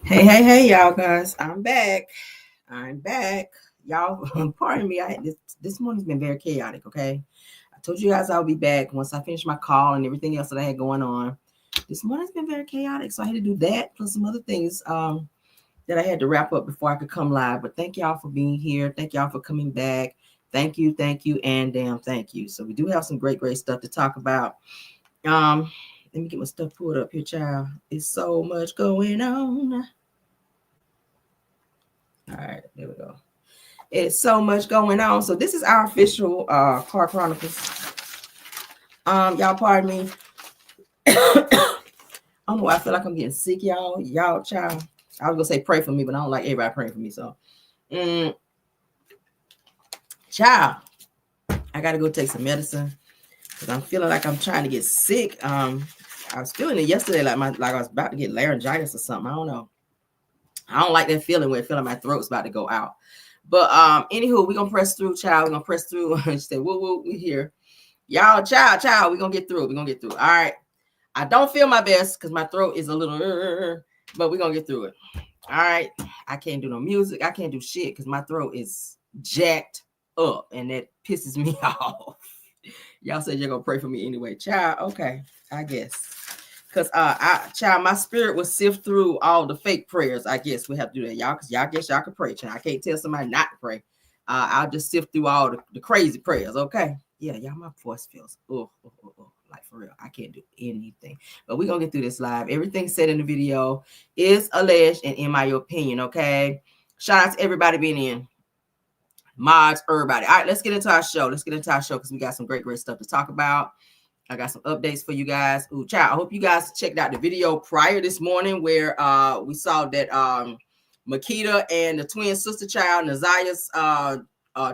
Hey, y'all guys. I'm back. I'm back. Y'all, pardon me. I had this morning's been very chaotic, okay? I told you guys I'll be back once I finish my call and everything else that I had going on. This morning's been very chaotic, so I had to do that plus some other things that I had to wrap up before I could come live. But thank y'all for being here. Thank y'all for coming back. Thank you, and damn thank you. So we do have some great stuff to talk about. Let me get my stuff pulled up here, child. It's so much going on. All right, there we go. It's so much going on. So this is our official Car Chronicles. Y'all pardon me. I don't know why I feel like I'm getting sick, y'all. Y'all, child. I was gonna say pray for me, but I don't like everybody praying for me. So child, I gotta go take some medicine because I'm feeling like I'm trying to get sick. I was feeling it yesterday, like I was about to get laryngitis or something. I don't know. I don't like that feeling where I feel like my throat's about to go out. But anywho, we're gonna press through, child. We're gonna press through. She said, woo, we here. Y'all, child, we're gonna get through. We're gonna get through. All right. I don't feel my best because my throat is a little, but we're gonna get through it. All right. I can't do no music. I can't do shit because my throat is jacked up and that pisses me off. Y'all said you're gonna pray for me anyway. Child, okay, I guess. Because child, my spirit will sift through all the fake prayers. I guess we have to do that, y'all, because y'all guess y'all can pray. Child. I can't tell somebody not to pray. I'll just sift through all the crazy prayers, okay? Yeah, y'all, my voice feels like for real. I can't do anything. But we're gonna get through this live. Everything said in the video is alleged and in my opinion, okay? Shout out to everybody being in. Mods, everybody. All right, let's get into our show. Because we got some great stuff to talk about. I got some updates for you guys. Ooh, child, I hope you guys checked out the video prior this morning where we saw that Marquita and the twin sister child, Nazaya's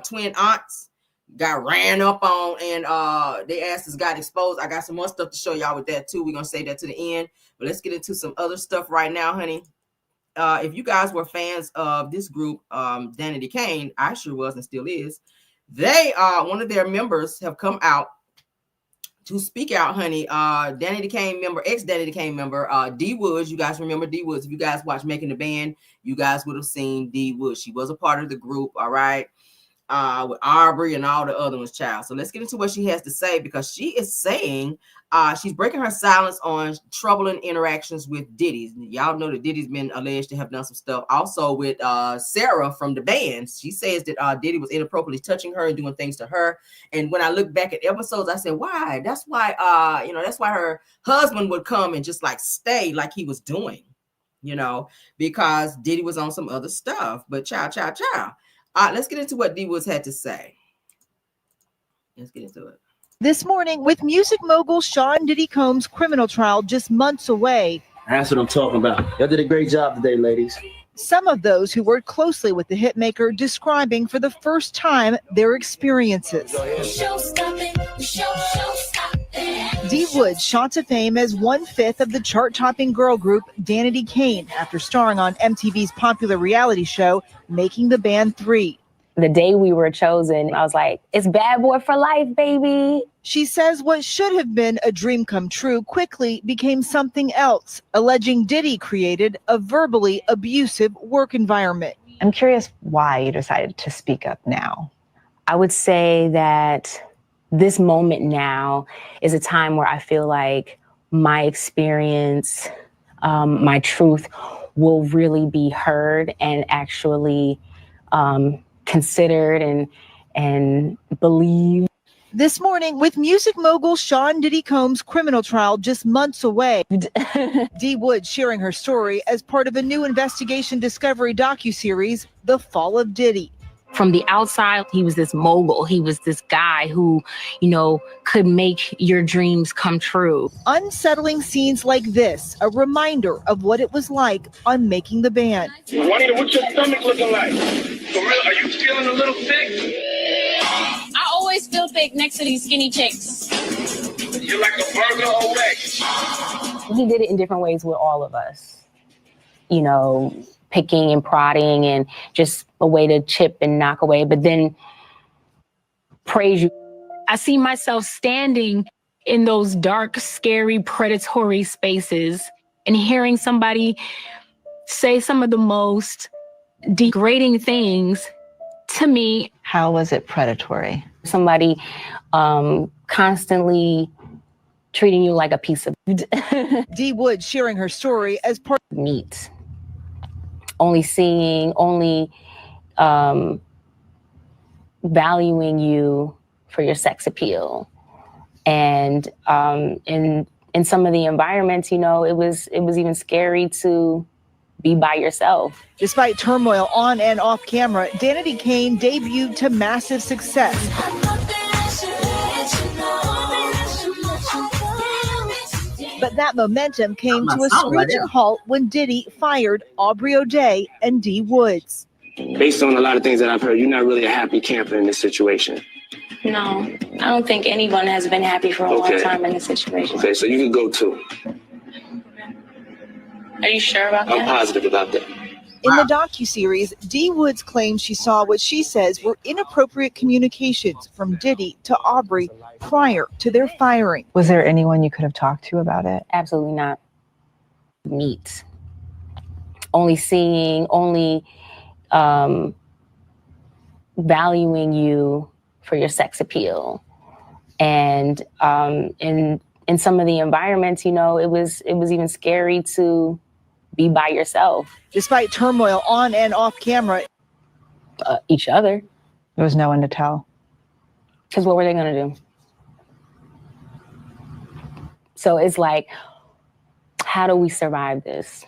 twin aunts, got ran up on and their asses got exposed. I got some more stuff to show y'all with that too. We're going to say that to the end. But let's get into some other stuff right now, honey. If you guys were fans of this group, Danity Kane, I sure was and still is. They one of their members have come out to speak out, honey. Danity Kane member, ex-Danity Kane member, D Woods. You guys remember D Woods? If you guys watch Making the Band, you guys would have seen D Woods. She was a part of the group, all right, with Aubrey and all the other ones, child. So let's get into what she has to say because she is saying she's breaking her silence on troubling interactions with Diddy. Y'all know that Diddy's been alleged to have done some stuff also with Sarah from the band. She says that Diddy was inappropriately touching her and doing things to her. And when I look back at episodes, I said, why? That's why, that's why her husband would come and just like stay like he was doing, because Diddy was on some other stuff. But child. Let's get into what D Woods had to say. Let's get into it. This morning, with music mogul Sean Diddy Combs' criminal trial just months away. That's what I'm talking about. Y'all did a great job today, ladies. Some of those who worked closely with the hitmaker describing for the first time their experiences. D Woods shot to fame as 1/5 of the chart-topping girl group Danity Kane after starring on MTV's popular reality show Making the Band 3. The day we were chosen, I was like, it's bad boy for life, baby. She says what should have been a dream come true quickly became something else, alleging Diddy created a verbally abusive work environment. I'm curious why you decided to speak up now. I would say that this moment now is a time where I feel like my experience, my truth will really be heard and actually considered and believed. This morning, with music mogul Sean Diddy Combs' criminal trial just months away, D Woods sharing her story as part of a new investigation discovery docuseries, The Fall of Diddy. From the outside, he was this mogul. He was this guy who, could make your dreams come true. Unsettling scenes like this, a reminder of what it was like on Making the Band. Juanita, what's your stomach looking like? For real, are you feeling a little thick? I always feel thick next to these skinny chicks. You're like a burger away. He did it in different ways with all of us. Picking and prodding and just a way to chip and knock away, but then praise you. I see myself standing in those dark, scary, predatory spaces and hearing somebody say some of the most degrading things to me. How was it predatory? Somebody constantly treating you like a piece of D. Wood sharing her story as part of meat. Only valuing you for your sex appeal. And in some of the environments, you know, it was even scary to be by yourself. Despite turmoil on and off camera, Danity Kane debuted to massive success. But that momentum came to a screeching halt when Diddy fired Aubrey O'Day and D. Woods. Based on a lot of things that I've heard, you're not really a happy camper in this situation. No, I don't think anyone has been happy for a long time in this situation. Okay, so you can go too. Are you sure about that? I'm positive about that. In the docuseries, D. Woods claims she saw what she says were inappropriate communications from Diddy to Aubrey prior to their firing. Was there anyone you could have talked to about it? Absolutely not. Meat. Only valuing you for your sex appeal. And in some of the environments, you know, it was even scary to be by yourself. Despite turmoil on and off camera, each other. There was no one to tell. Because what were they going to do? So it's like, how do we survive this?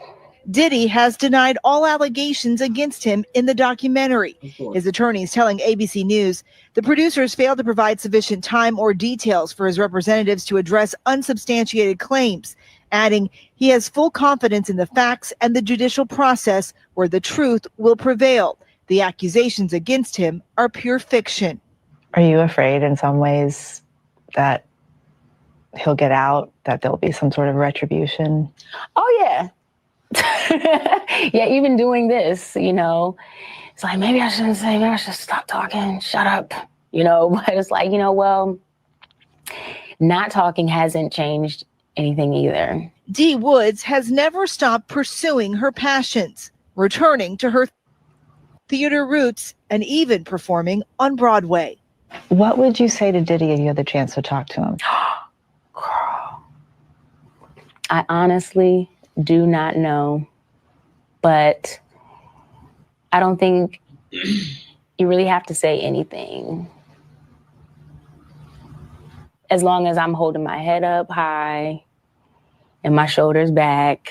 Diddy has denied all allegations against him in the documentary. His attorneys telling ABC News the producers failed to provide sufficient time or details for his representatives to address unsubstantiated claims, adding he has full confidence in the facts and the judicial process where the truth will prevail. The accusations against him are pure fiction. Are you afraid in some ways that he'll get out, that there'll be some sort of retribution? Oh, yeah. Yeah, even doing this, you know, it's like, maybe I shouldn't say, maybe I should stop talking, shut up, you know, but it's like, you know, well, not talking hasn't changed anything either. D. Woods has never stopped pursuing her passions, returning to her theater roots and even performing on Broadway. What would you say to Diddy if you had the chance to talk to him? Girl, I honestly do not know, but I don't think you really have to say anything. As long as I'm holding my head up high and my shoulders back.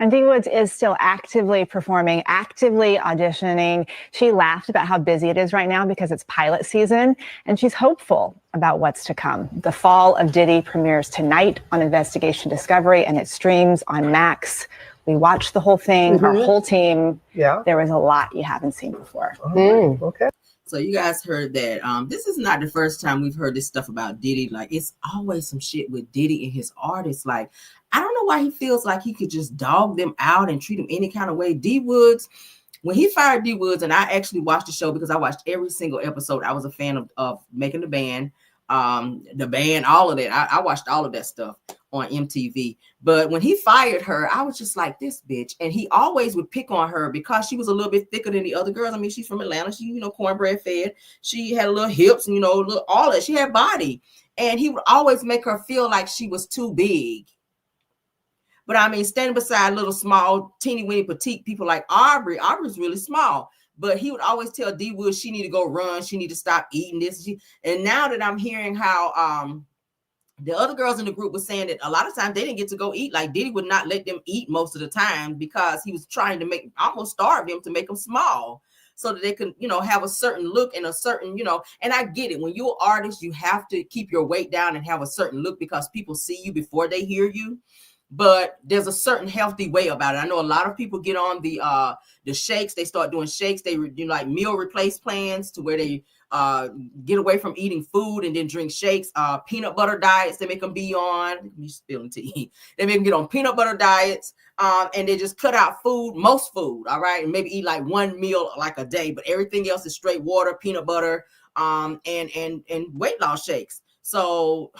And D. Woods is still actively performing, actively auditioning. She laughed about how busy it is right now because it's pilot season, and she's hopeful about what's to come. The Fall of Diddy premieres tonight on Investigation Discovery, and it streams on Max. We watched the whole thing, our whole team. Yeah. There was a lot you haven't seen before. Okay. So you guys heard that. This is not the first time we've heard this stuff about Diddy. Like, it's always some shit with Diddy and his artists. Like, I don't know why he feels like he could just dog them out and treat them any kind of way. D. Woods, when he fired D. Woods, and I actually watched the show because I watched every single episode. I was a fan of Making the Band, all of that. I watched all of that stuff on MTV. But when he fired her, I was just like, this bitch. And he always would pick on her because she was a little bit thicker than the other girls. I mean, she's from Atlanta. She, you know, cornbread fed. She had a little hips and, you know, all that. She had body. And he would always make her feel like she was too big. But I mean, standing beside little small, teeny weeny petite people like Aubrey's really small. But he would always tell D. Wood she need to go run. She need to stop eating this. And now that I'm hearing how the other girls in the group were saying that a lot of times they didn't get to go eat. Like, Diddy would not let them eat most of the time because he was trying to almost starve them to make them small so that they can, you know, have a certain look and a certain, you know, and I get it. When you're an artist, you have to keep your weight down and have a certain look because people see you before they hear you. But there's a certain healthy way about it. I know a lot of people get on the shakes. They start doing shakes. They do like meal replace plans to where they get away from eating food and then drink shakes. Peanut butter diets they make them be on. You spilling tea. They make them get on peanut butter diets. And they just cut out food, most food. All right, and maybe eat like one meal like a day, but everything else is straight water, peanut butter, and weight loss shakes. So.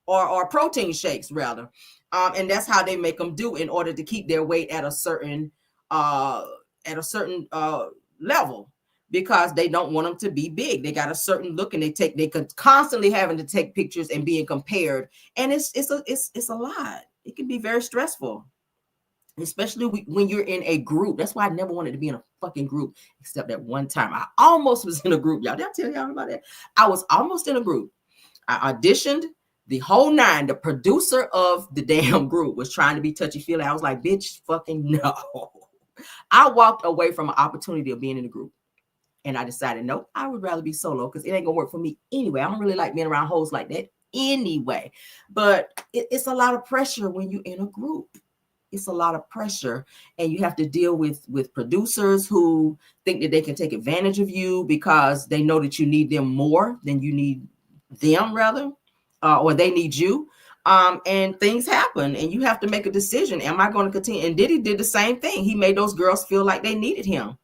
Or protein shakes rather. And that's how they make them do in order to keep their weight at a certain level, because they don't want them to be big. They got a certain look, and they constantly having to take pictures and being compared, and it's a lot. It can be very stressful, especially when you're in a group. That's why I never wanted to be in a fucking group, except that one time I almost was in a group. Y'all, did I tell y'all about that? I was almost in a group. I auditioned the whole nine. The producer of the damn group was trying to be touchy-feely. I was like, bitch, fucking no. I walked away from an opportunity of being in a group. And I decided, no, I would rather be solo, because it ain't gonna work for me anyway. I don't really like being around hoes like that anyway. But it's a lot of pressure when you're in a group. It's a lot of pressure, and you have to deal with producers who think that they can take advantage of you because they know that you need them more than you need them, rather, or they need you. And things happen, and you have to make a decision. Am I going to continue? And Diddy did the same thing. He made those girls feel like they needed him.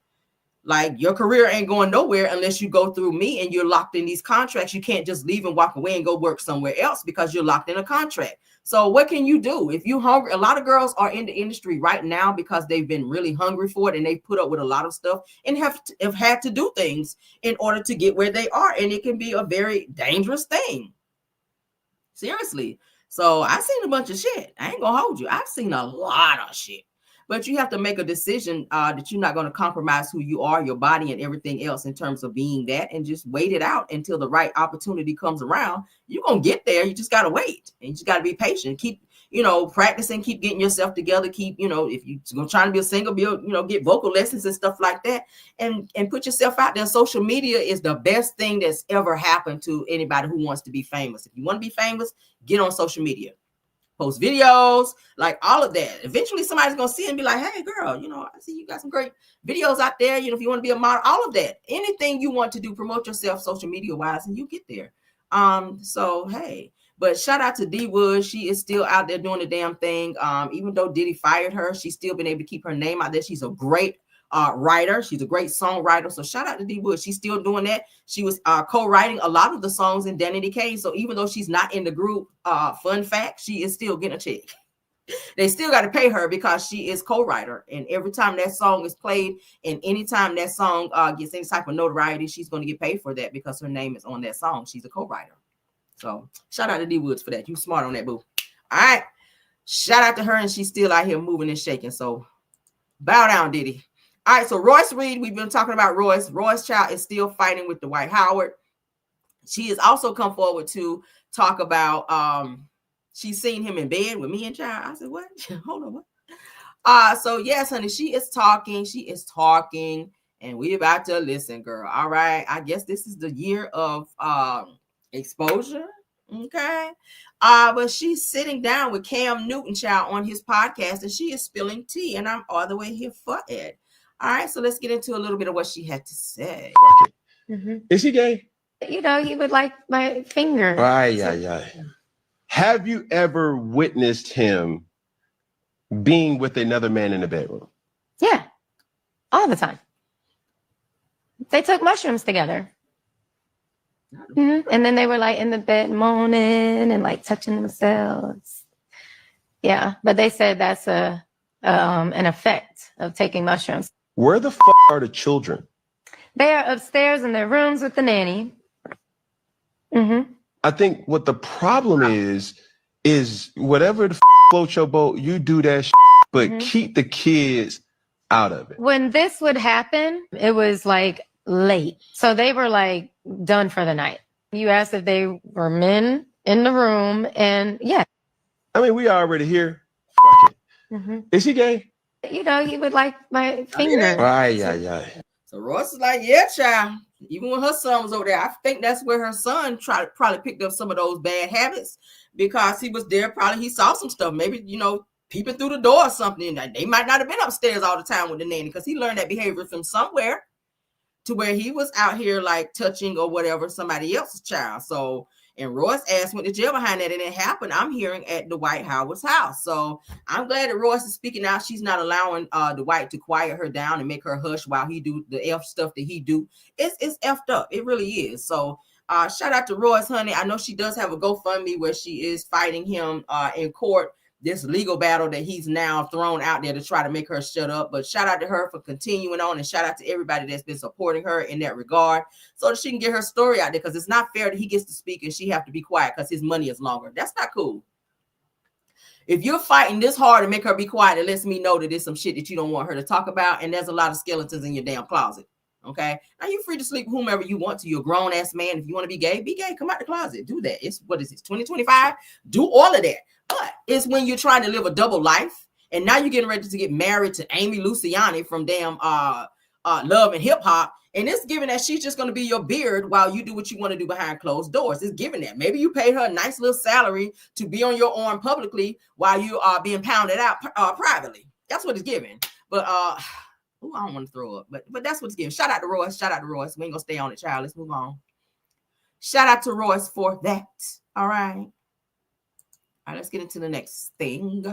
Like, your career ain't going nowhere unless you go through me, and you're locked in these contracts. You can't just leave and walk away and go work somewhere else because you're locked in a contract. So what can you do if you hungry? A lot of girls are in the industry right now because they've been really hungry for it, and they put up with a lot of stuff and have had to do things in order to get where they are. And it can be a very dangerous thing. Seriously. So I've seen a bunch of shit. I ain't gonna hold you. I've seen a lot of shit. But you have to make a decision that you're not going to compromise who you are, your body, and everything else in terms of being that, and just wait it out until the right opportunity comes around. You're going to get there. You just got to wait, and you just got to be patient. Keep, practicing, keep getting yourself together. Keep, if you're trying to be a singer, get vocal lessons and stuff like that, and put yourself out there. Social media is the best thing that's ever happened to anybody who wants to be famous. If you want to be famous, get on social media. Post videos, like all of that. Eventually somebody's gonna see it and be like, hey girl, I see you got some great videos out there. If you want to be a model, all of that, anything you want to do, promote yourself social media wise, and you get there. So hey, but shout out to D Wood. She is still out there doing the damn thing. Even though Diddy fired her, she's still been able to keep her name out there. She's a great writer. She's a great songwriter. So shout out to D Wood. She's still doing that. She was co-writing a lot of the songs in Danny Decay. So even though she's not in the group, fun fact, she is still getting a check. They still got to pay her because she is co-writer. And every time that song is played, and anytime that song gets any type of notoriety, she's going to get paid for that because her name is on that song. She's a co-writer. So shout out to D Woods for that. You smart on that, boo. All right. Shout out to her, and she's still out here moving and shaking. So bow down, Diddy. All right, so Royce Reed, we've been talking about Royce. Royce child is still fighting with Dwight Howard. She has also come forward to talk about she's seen him in bed with me and child. I said, what? Hold on, what? So yes, honey, she is talking, and we about to listen, girl. All right. I guess this is the year of exposure. Okay. But she's sitting down with Cam Newton child on his podcast, and she is spilling tea, and I'm all the way here for it. All right, so let's get into a little bit of what she had to say. Mm-hmm. Is he gay? He would like my finger. Aye. Have you ever witnessed him being with another man in the bedroom? Yeah, all the time. They took mushrooms together. Mm-hmm. And then they were like in the bed moaning and like touching themselves. Yeah, but they said that's an effect of taking mushrooms. Where the are the children? They are upstairs in their rooms with the nanny. Mm-hmm. I think what the problem is whatever the floats your boat, you do that but keep the kids out of it. When this would happen, it was like late. So they were like done for the night. You asked if they were men in the room, and yeah. I mean, we already here. Fuck it. Mm-hmm. Is he gay? He would like my finger. Aye. So Royce is like, yeah, child. Even when her son was over there, I think that's where her son probably picked up some of those bad habits, because he was there. Probably he saw some stuff, maybe, peeping through the door or something. They might not have been upstairs all the time with the nanny, because he learned that behavior from somewhere to where he was out here like touching or whatever somebody else's child. So, and Royce ass went to jail behind that, and it happened, I'm hearing, at Dwight Howard's house. So I'm glad that Royce is speaking out. She's not allowing Dwight to quiet her down and make her hush while he do the F stuff that he do. It's effed up. It really is. So shout out to Royce, honey. I know she does have a GoFundMe where she is fighting him in court, this legal battle that he's now thrown out there to try to make her shut up. But shout out to her for continuing on, and shout out to everybody that's been supporting her in that regard, so that she can get her story out there, because it's not fair that he gets to speak and she have to be quiet because his money is longer. That's not cool. If you're fighting this hard to make her be quiet, it lets me know that there's some shit that you don't want her to talk about, and there's a lot of skeletons in your damn closet. Okay, now you're free to sleep with whomever you want to. You're a grown ass man. If you want to be gay, be gay. Come out the closet. Do that. It's, what is it, 2025? Do all of that. But it's when you're trying to live a double life, and now you're getting ready to get married to Amy Luciani from damn Love and Hip Hop, and it's giving that she's just going to be your beard while you do what you want to do behind closed doors. It's giving that. Maybe you paid her a nice little salary to be on your arm publicly while you are being pounded out privately. That's what it's giving. But ooh, I don't want to throw up, but that's what it's giving. Shout out to Royce. Shout out to Royce. We ain't gonna stay on it, child. Let's move on. Shout out to Royce for that. All right. All right, let's get into the next thing.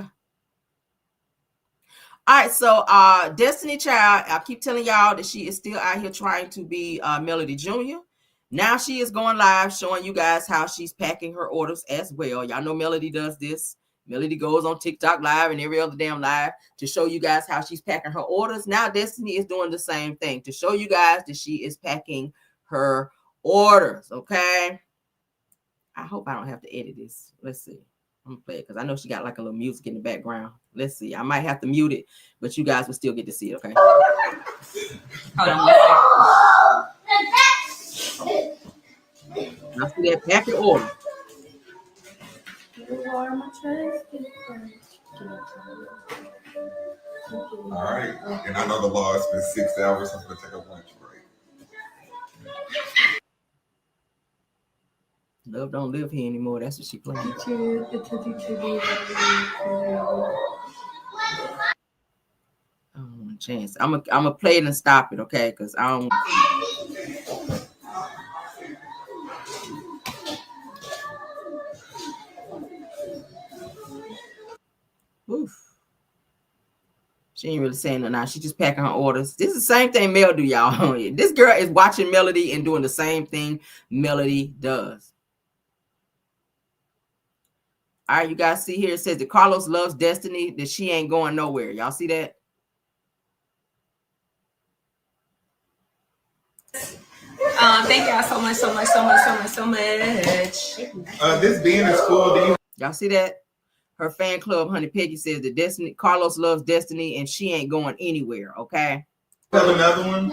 All right, so Destiny Child, I keep telling y'all that she is still out here trying to be Melody Jr. Now she is going live showing you guys how she's packing her orders as well. Y'all know Melody does this. Melody goes on TikTok live and every other damn live to show you guys how she's packing her orders. Now Destiny is doing the same thing to show you guys that she is packing her orders, okay? I hope I don't have to edit this. Let's see. I'm gonna play it because I know she got like a little music in the background. Let's see. I might have to mute it, but you guys will still get to see it, okay? Hold on. Now see that pack your order. All right, and I know the law has been 6 hours since we take a lunch break. Love don't live here anymore. That's what she playing. Chance. I'm gonna play it and stop it, okay? Because I don't. Oof. She ain't really saying no now. She's just packing her orders. This is the same thing Mel do, y'all. This girl is watching Melody and doing the same thing Melody does. All right, you guys see here, it says that Carlos loves Destiny, that she ain't going nowhere. Y'all see that? Thank y'all so much. This being is full. Y'all see that? Her fan club, Honey Peggy, says that Destiny, Carlos loves Destiny, and she ain't going anywhere. Okay. Another one.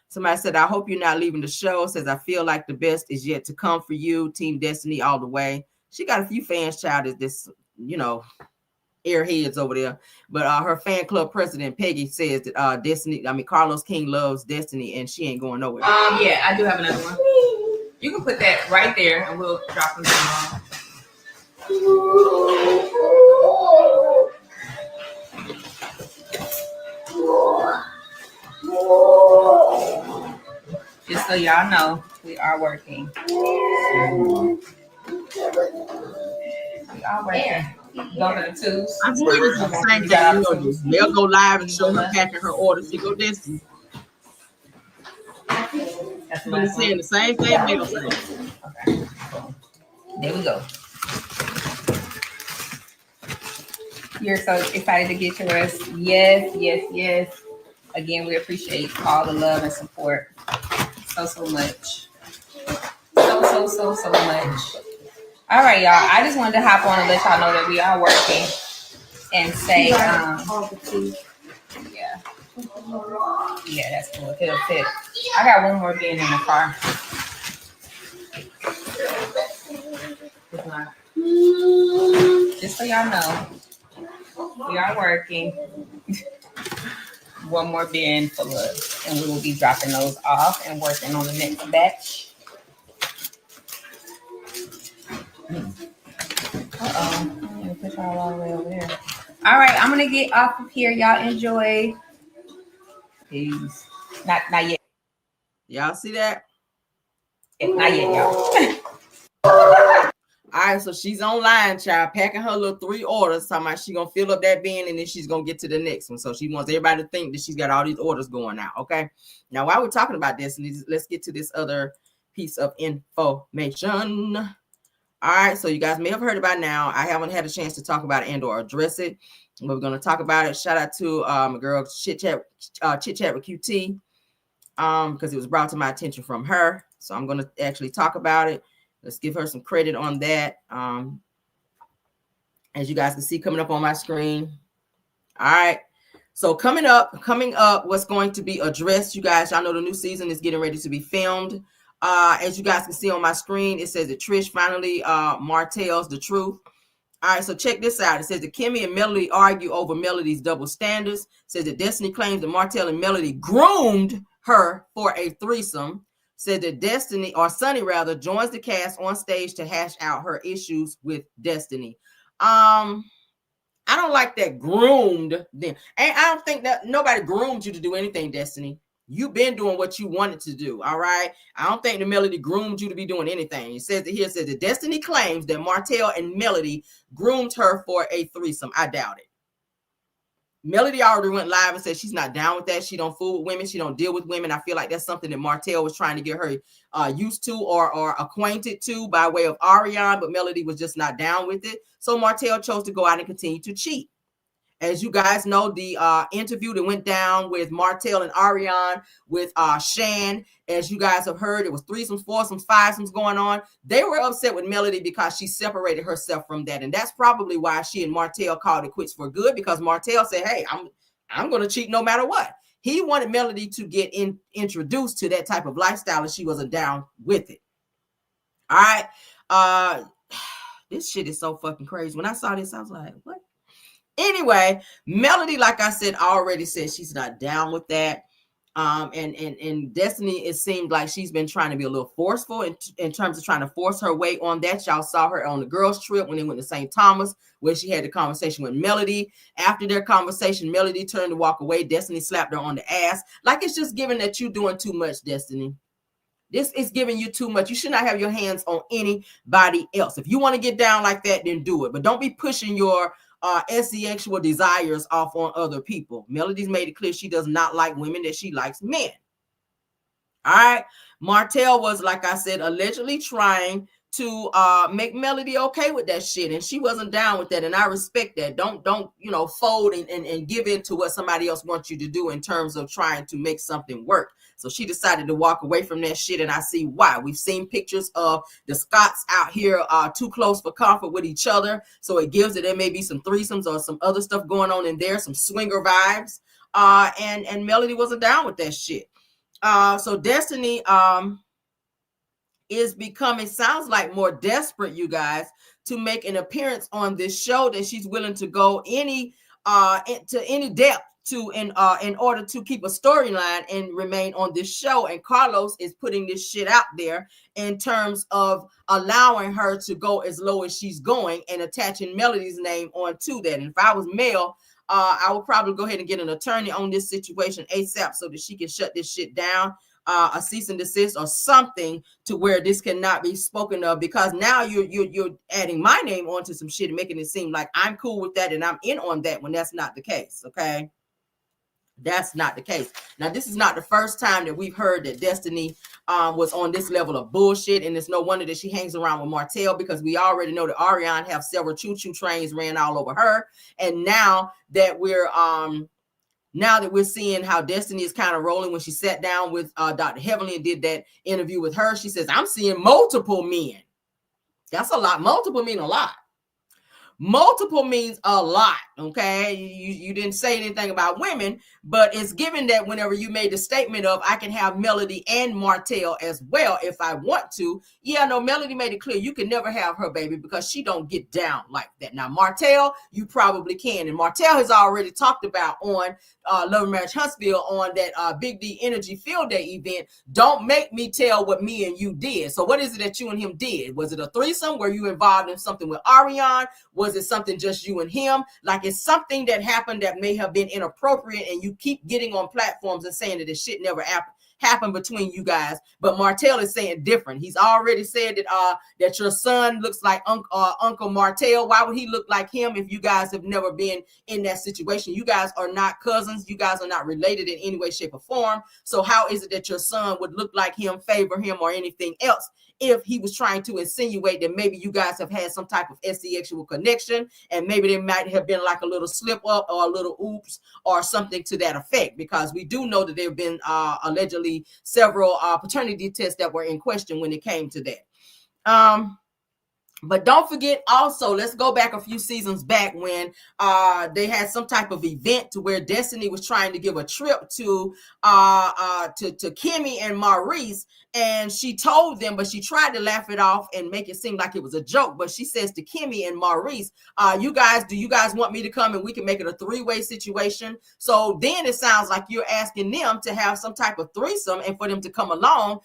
Somebody said, I hope you're not leaving the show. Says, I feel like the best is yet to come for you. Team Destiny all the way. She got a few fans, child, is this, you know, airheads over there. But her fan club president, Peggy, says that Carlos King loves Destiny, and she ain't going nowhere. Yeah, I do have another one. You can put that right there, and we'll drop them down. Just so y'all know, we are working. We are working. Go to the twos. I'm saying this is the same thing. You know, they'll go live and show her packing her orders. She go Destiny. That's but it's saying the same thing. They'll say. Okay. There we go. You're so excited to get yours. Yes. Again, we appreciate all the love and support so much. So much. All right, y'all. I just wanted to hop on and let y'all know that we are working and say, yeah, that's cool. It'll fit. I got one more being in the car. Just so y'all know, we are working. One more bin full of, and we will be dropping those off and working on the next batch. I'm gonna push all the way over there. All right, I'm gonna get off of here. Y'all enjoy. Peace. Not yet. Y'all see that? Not yet, y'all. All right, so she's online, child, packing her little 3 orders. Talking about she's gonna fill up that bin and then she's gonna get to the next one. So she wants everybody to think that she's got all these orders going out. Okay. Now, while we're talking about this, let's get to this other piece of information. All right, so you guys may have heard about it now. I haven't had a chance to talk about it and or address it. But we're going to talk about it. Shout out to my girl Chit Chat with QT, because it was brought to my attention from her. So I'm going to actually talk about it. Let's give her some credit on that. As you guys can see coming up on my screen. All right. So coming up, what's going to be addressed, you guys, y'all know the new season is getting ready to be filmed. As you guys can see on my screen, it says that Trish finally Martell's the truth. All right, so check this out. It says that Kimmy and Melody argue over Melody's double standards. It says that Destiny claims that Martell and Melody groomed her for a threesome. Said that Destiny, or Sunny rather, joins the cast on stage to hash out her issues with Destiny. I don't like that groomed then. And I don't think that nobody groomed you to do anything, Destiny. You've been doing what you wanted to do. All right. I don't think the Melody groomed you to be doing anything. It says that here, it says that Destiny claims that Martell and Melody groomed her for a threesome. I doubt it. Melody already went live and said she's not down with that. She don't fool with women. She don't deal with women. I feel like that's something that Martell was trying to get her used to or acquainted to by way of Ariane, but Melody was just not down with it. So Martell chose to go out and continue to cheat. As you guys know, the interview that went down with Martell and Ariane with Shan, as you guys have heard, it was threesomes, foursomes, fivesomes going on. They were upset with Melody because she separated herself from that. And that's probably why she and Martell called it quits for good, because Martell said, hey, I'm going to cheat no matter what. He wanted Melody to get introduced to that type of lifestyle, and she wasn't down with it. All right. This shit is so fucking crazy. When I saw this, I was like, what? Anyway, Melody, like I said, already said she's not down with that. And Destiny, it seemed like she's been trying to be a little forceful in terms of trying to force her way on that. Y'all saw her on the girls' trip when they went to St. Thomas, where she had the conversation with Melody. After their conversation, Melody turned to walk away. Destiny slapped her on the ass. Like, it's just giving that you're doing too much, Destiny. This is giving you too much. You should not have your hands on anybody else. If you want to get down like that, then do it. But don't be pushing your sexual desires off on other people. Melody's made it clear she does not like women, that she likes men. All right. Martell was, like I said, allegedly trying to make Melody okay with that shit, and she wasn't down with that, and I respect that. Don't fold and give in to what somebody else wants you to do in terms of trying to make something work. So she decided to walk away from that shit, and I see why. We've seen pictures of the Scotts out here too close for comfort with each other, so it gives that there may be some threesomes or some other stuff going on in there, some swinger vibes, and Melody wasn't down with that shit. So Destiny is becoming, sounds like, more desperate, you guys, to make an appearance on this show, that she's willing to go to any depth to in order to keep a storyline and remain on this show. And Carlos is putting this shit out there in terms of allowing her to go as low as she's going and attaching Melody's name onto that. And if I was Mel, I would probably go ahead and get an attorney on this situation ASAP so that she can shut this shit down. A cease and desist or something to where this cannot be spoken of, because now you're adding my name onto some shit and making it seem like I'm cool with that and I'm in on that, when that's not the case. Okay, that's not the case. Now, this is not the first time that we've heard that Destiny was on this level of bullshit, and it's no wonder that she hangs around with Martell, because we already know that Ariane have several choo-choo trains ran all over her. And now that we're seeing how Destiny is kind of rolling, when she sat down with Dr. Heavenly and did that interview with her, she says, I'm seeing multiple men. That's a lot. Multiple mean a lot. Multiple means a lot, okay? You didn't say anything about women, but it's given that whenever you made the statement of, I can have Melody and Martell as well if I want to. Yeah, no, Melody made it clear you can never have her baby because she don't get down like that. Now, Martell, you probably can. And Martell has already talked about on Love and Marriage Huntsville on that Big D Energy Field Day event, don't make me tell what me and you did. So what is it that you and him did? Was it a threesome? Were you involved in something with Ariane? Was it something just you and him? Like, it's something that happened that may have been inappropriate, and you keep getting on platforms and saying that this shit never happened between you guys. But Martell is saying different. He's already said that that your son looks like Uncle Martell. Why would he look like him if you guys have never been in that situation? You guys are not cousins. You guys are not related in any way, shape, or form. So how is it that your son would look like him, favor him, or anything else if he was trying to insinuate that maybe you guys have had some type of sexual connection, and maybe there might have been like a little slip up or a little oops or something to that effect, because we do know that there have been allegedly several paternity tests that were in question when it came to that. But don't forget also, let's go back a few seasons back when they had some type of event to where Destiny was trying to give a trip to Kimmy and Maurice, and she told them, but she tried to laugh it off and make it seem like it was a joke. But she says to Kimmy and Maurice, do you guys want me to come and we can make it a three-way situation? So then it sounds like you're asking them to have some type of threesome and for them to come along.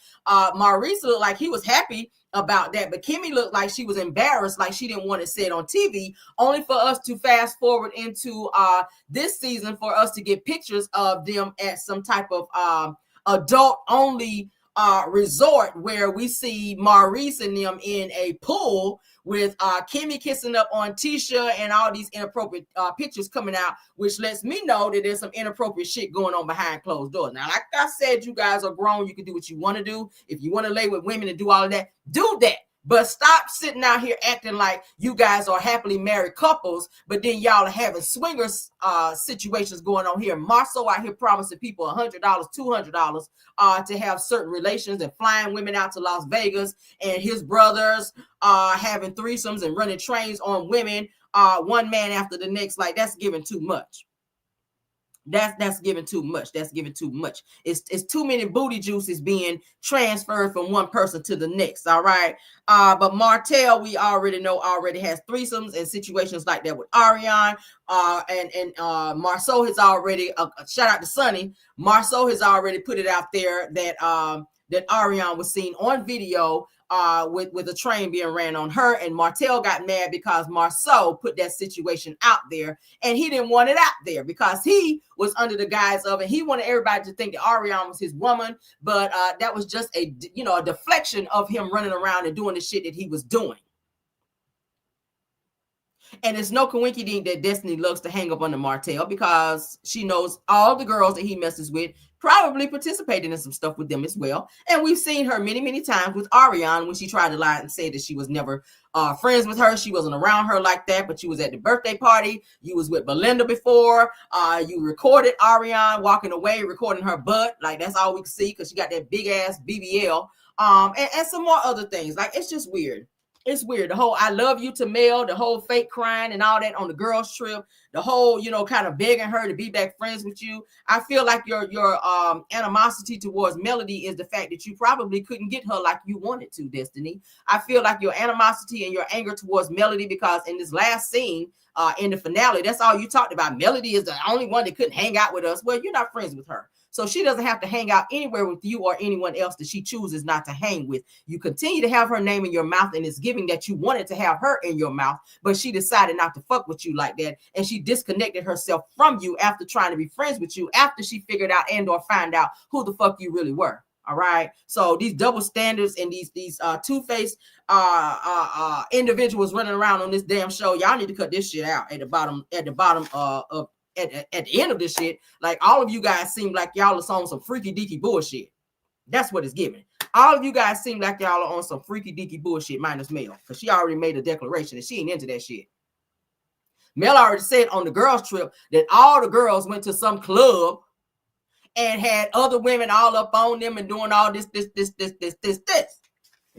Maurice looked like he was happy about that, but Kimmy looked like she was embarrassed, like she didn't want to say it on TV, only for us to fast forward into this season for us to get pictures of them at some type of adult only resort, where we see Maurice and them in a pool with Kimmy kissing up on Tisha and all these inappropriate pictures coming out, which lets me know that there's some inappropriate shit going on behind closed doors. Now, like I said, you guys are grown. You can do what you want to do. If you want to lay with women and do all of that, do that. But stop sitting out here acting like you guys are happily married couples, but then y'all are having swingers situations going on here. Marceau out here promising people $100, $200 to have certain relations and flying women out to Las Vegas, and his brothers having threesomes and running trains on women, one man after the next. Like, that's giving too much. That's giving too much. That's giving too much. It's too many booty juices being transferred from one person to the next. All right. But Martell, we already know, already has threesomes and situations like that with Ariane. And Marceau has already shout out to Sonny. Marceau has already put it out there that that Ariane was seen on video with a train being ran on her, and Martell got mad because Marceau put that situation out there, and he didn't want it out there because he was under the guise of it. He wanted everybody to think that Ariane was his woman, but that was just a deflection of him running around and doing the shit that he was doing. And it's no coincidence that Destiny loves to hang up on the Martell, because she knows all the girls that he messes with probably participated in some stuff with them as well. And we've seen her many, many times with Ariane when she tried to lie and say that she was never friends with her. She wasn't around her like that, but you was at the birthday party. You was with Belinda before. You recorded Ariane walking away, recording her butt. Like, that's all we could see because she got that big ass BBL. And some more other things. Like, it's just weird. It's weird. The whole I love you to Mel, the whole fake crying and all that on the girls' trip, the whole, kind of begging her to be back friends with you. I feel like your animosity towards Melody is the fact that you probably couldn't get her like you wanted to, Destiny. I feel like your animosity and your anger towards Melody, because in this last scene, in the finale, that's all you talked about. Melody is the only one that couldn't hang out with us. Well, you're not friends with her. So she doesn't have to hang out anywhere with you or anyone else that she chooses not to hang with. You continue to have her name in your mouth, and it's giving that you wanted to have her in your mouth, but she decided not to fuck with you like that. And she disconnected herself from you after trying to be friends with you, after she figured out and or found out who the fuck you really were. All right. So these double standards and these two-faced individuals running around on this damn show, y'all need to cut this shit out at the bottom of at the end of this shit. Like, all of you guys seem like y'all are on some freaky deaky bullshit. That's what it's giving. All of you guys seem like y'all are on some freaky deaky bullshit, minus Mel, because she already made a declaration that she ain't into that shit. Mel already said on the girls' trip that all the girls went to some club and had other women all up on them and doing all this.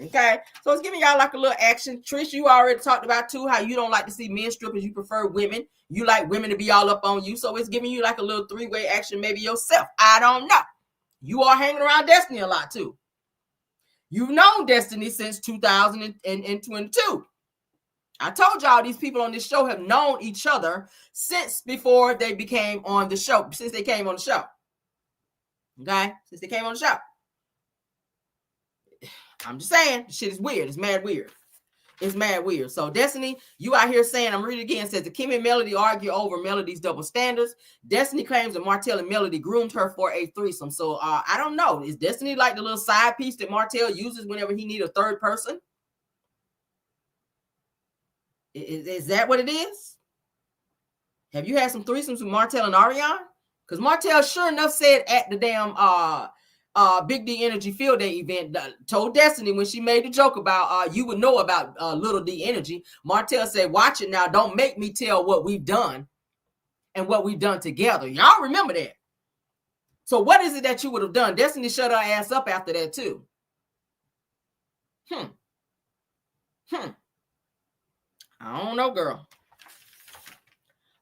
Okay, so it's giving y'all like a little action. Trish, you already talked about too how you don't like to see men strippers. You prefer women. You like women to be all up on you. So it's giving you like a little three-way action, maybe yourself. I don't know. You are hanging around Destiny a lot too. You've known Destiny since 2022. I told y'all these people on this show have known each other since before they became on the show, since they came on the show. Okay, since they came on the show. I'm just saying, shit is weird. It's mad weird. It's mad weird. So Destiny, you out here saying, I'm reading again, says the Kim and Melody argue over Melody's double standards. Destiny claims that Martell and Melody groomed her for a threesome. So I don't know. Is Destiny like the little side piece that Martell uses whenever he needs a third person? Is that what it is? Have you had some threesomes with Martell and Ariane? Because Martell sure enough said at the damn Big D Energy Field Day event, told Destiny when she made the joke about you would know about Little D Energy. Martell said, watch it now. Don't make me tell what we've done and what we've done together. Y'all remember that. So what is it that you would have done? Destiny shut her ass up after that too. I don't know, girl.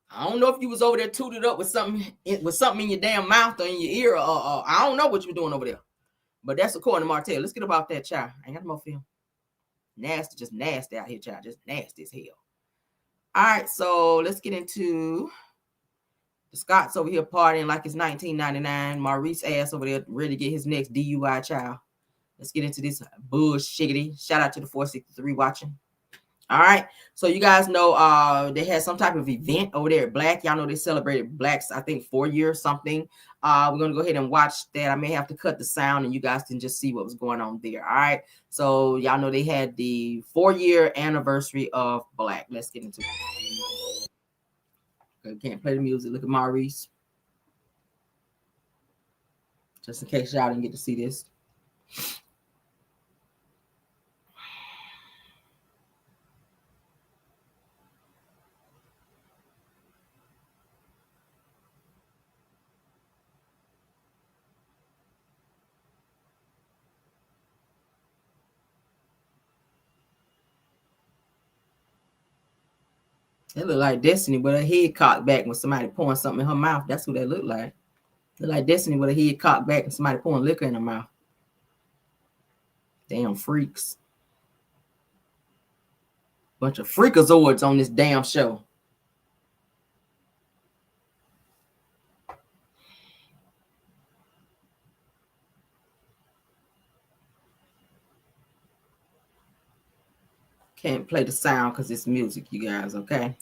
I don't know if you was over there tooted up with something in your damn mouth or in your ear. I don't know what you were doing over there. But that's according to Martell. Let's get about that, child. I ain't got no more film. Nasty, just nasty out here, child. Just nasty as hell. All right, so let's get into the Scots over here partying like it's 1999. Maurice ass over there ready to get his next DUI, child. Let's get into this bullshiggity. Shout out to the 463 watching. All right, so you guys know they had some type of event over there at Black. Y'all know they celebrated Black's, I think, 4 years something. We're gonna go ahead and watch that. I may have to cut the sound and you guys can just see what was going on there. All right, so y'all know they had the 4-year anniversary of Black. Let's get into it. Okay, can't play the music. Look at Maurice. Just in case y'all didn't get to see this. It look like Destiny with her head cocked back when somebody pouring something in her mouth. That's what that look like. Look like Destiny with her head cocked back and somebody pouring liquor in her mouth. Damn freaks. Bunch of freakazoids on this damn show. Can't play the sound because it's music, you guys, okay?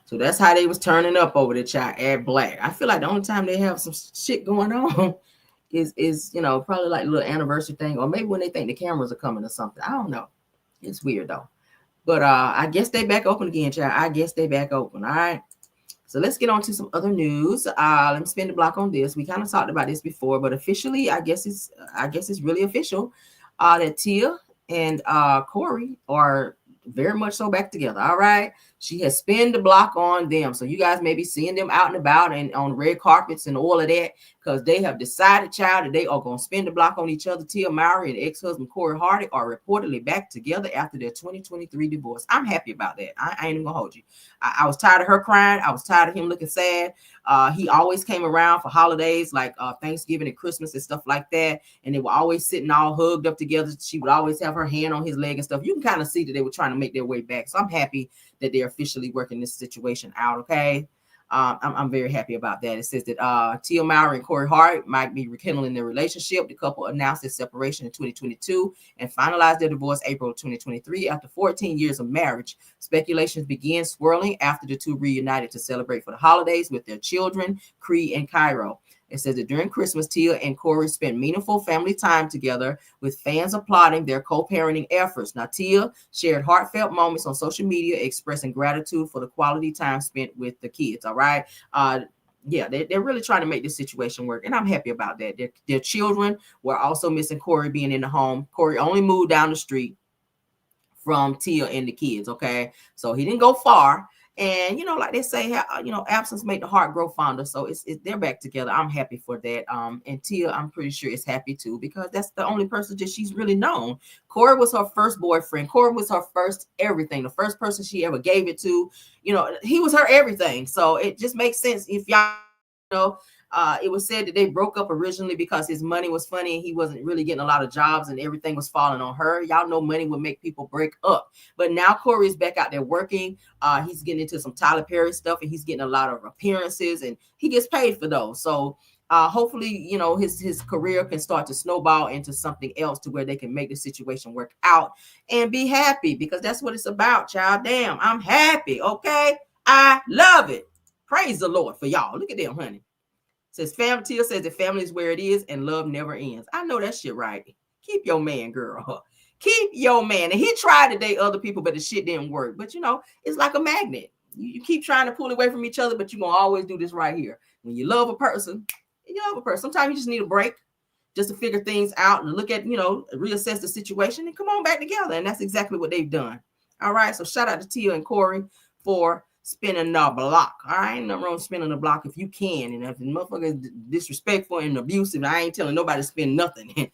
So that's how they was turning up over the chat at Black. I feel like the only time they have some shit going on is you know, probably like a little anniversary thing, or maybe when they think the cameras are coming or something. I don't know. It's weird though. But I guess they back open again, chat. I guess they back open. All right. So let's get on to some other news. Let me spin the block on this. We kind of talked about this before, but officially, I guess it's really official that Tia and Corey are very much so back together. All right. She has spun the block on them. So you guys may be seeing them out and about and on red carpets and all of that, because they have decided, child, that they are going to spin the block on each other. Tia Mowry and ex-husband Corey Hardy are reportedly back together after their 2023 divorce. I'm happy about that. I ain't even gonna hold you. I was tired of her crying. I was tired of him looking sad. He always came around for holidays like Thanksgiving and Christmas and stuff like that. And they were always sitting all hugged up together. She would always have her hand on his leg and stuff. You can kind of see that they were trying to make their way back. So I'm happy that they're officially working this situation out. Okay. I'm very happy about that. It says that Tia Mowry and Corey Hart might be rekindling their relationship. The couple announced their separation in 2022 and finalized their divorce April 2023 after 14 years of marriage. Speculations began swirling after the two reunited to celebrate for the holidays with their children, Cree and Cairo. It says that during Christmas, Tia and Corey spent meaningful family time together, with fans applauding their co-parenting efforts. Now, Tia shared heartfelt moments on social media expressing gratitude for the quality time spent with the kids. All right. Yeah, they're really trying to make this situation work, and I'm happy about that. Their children were also missing Corey being in the home. Corey only moved down the street from Tia and the kids. Okay. So he didn't go far. And, you know, like they say, you know, absence make the heart grow fonder. So it's they're back together. I'm happy for that. And Tia, I'm pretty sure is happy too, because that's the only person that she's really known. Corey was her first boyfriend. Corey was her first everything. The first person she ever gave it to. You know, he was her everything. So it just makes sense if y'all know. It was said that they broke up originally because his money was funny and he wasn't really getting a lot of jobs and everything was falling on her. Y'all know money would make people break up. But now Corey is back out there working. He's getting into some Tyler Perry stuff and he's getting a lot of appearances and he gets paid for those. So hopefully, you know, his career can start to snowball into something else to where they can make the situation work out and be happy, because that's what it's about, child. Damn, I'm happy. Okay. I love it. Praise the Lord for y'all. Look at them, honey. Says Tia says the family is where it is and love never ends. I know that shit right. Keep your man, girl. Keep your man. And he tried to date other people, but the shit didn't work. But, you know, it's like a magnet. You keep trying to pull away from each other, but you're going to always do this right here. When you love a person, you love a person. Sometimes you just need a break. just to figure things out and look at, you know, reassess the situation and come on back together. And that's exactly what they've done. All right. So shout out to Tia and Corey for spinning the block. All right. Ain't nothing wrong with spinning the block if you can. And if the motherfucker is disrespectful and abusive, I ain't telling nobody to spend nothing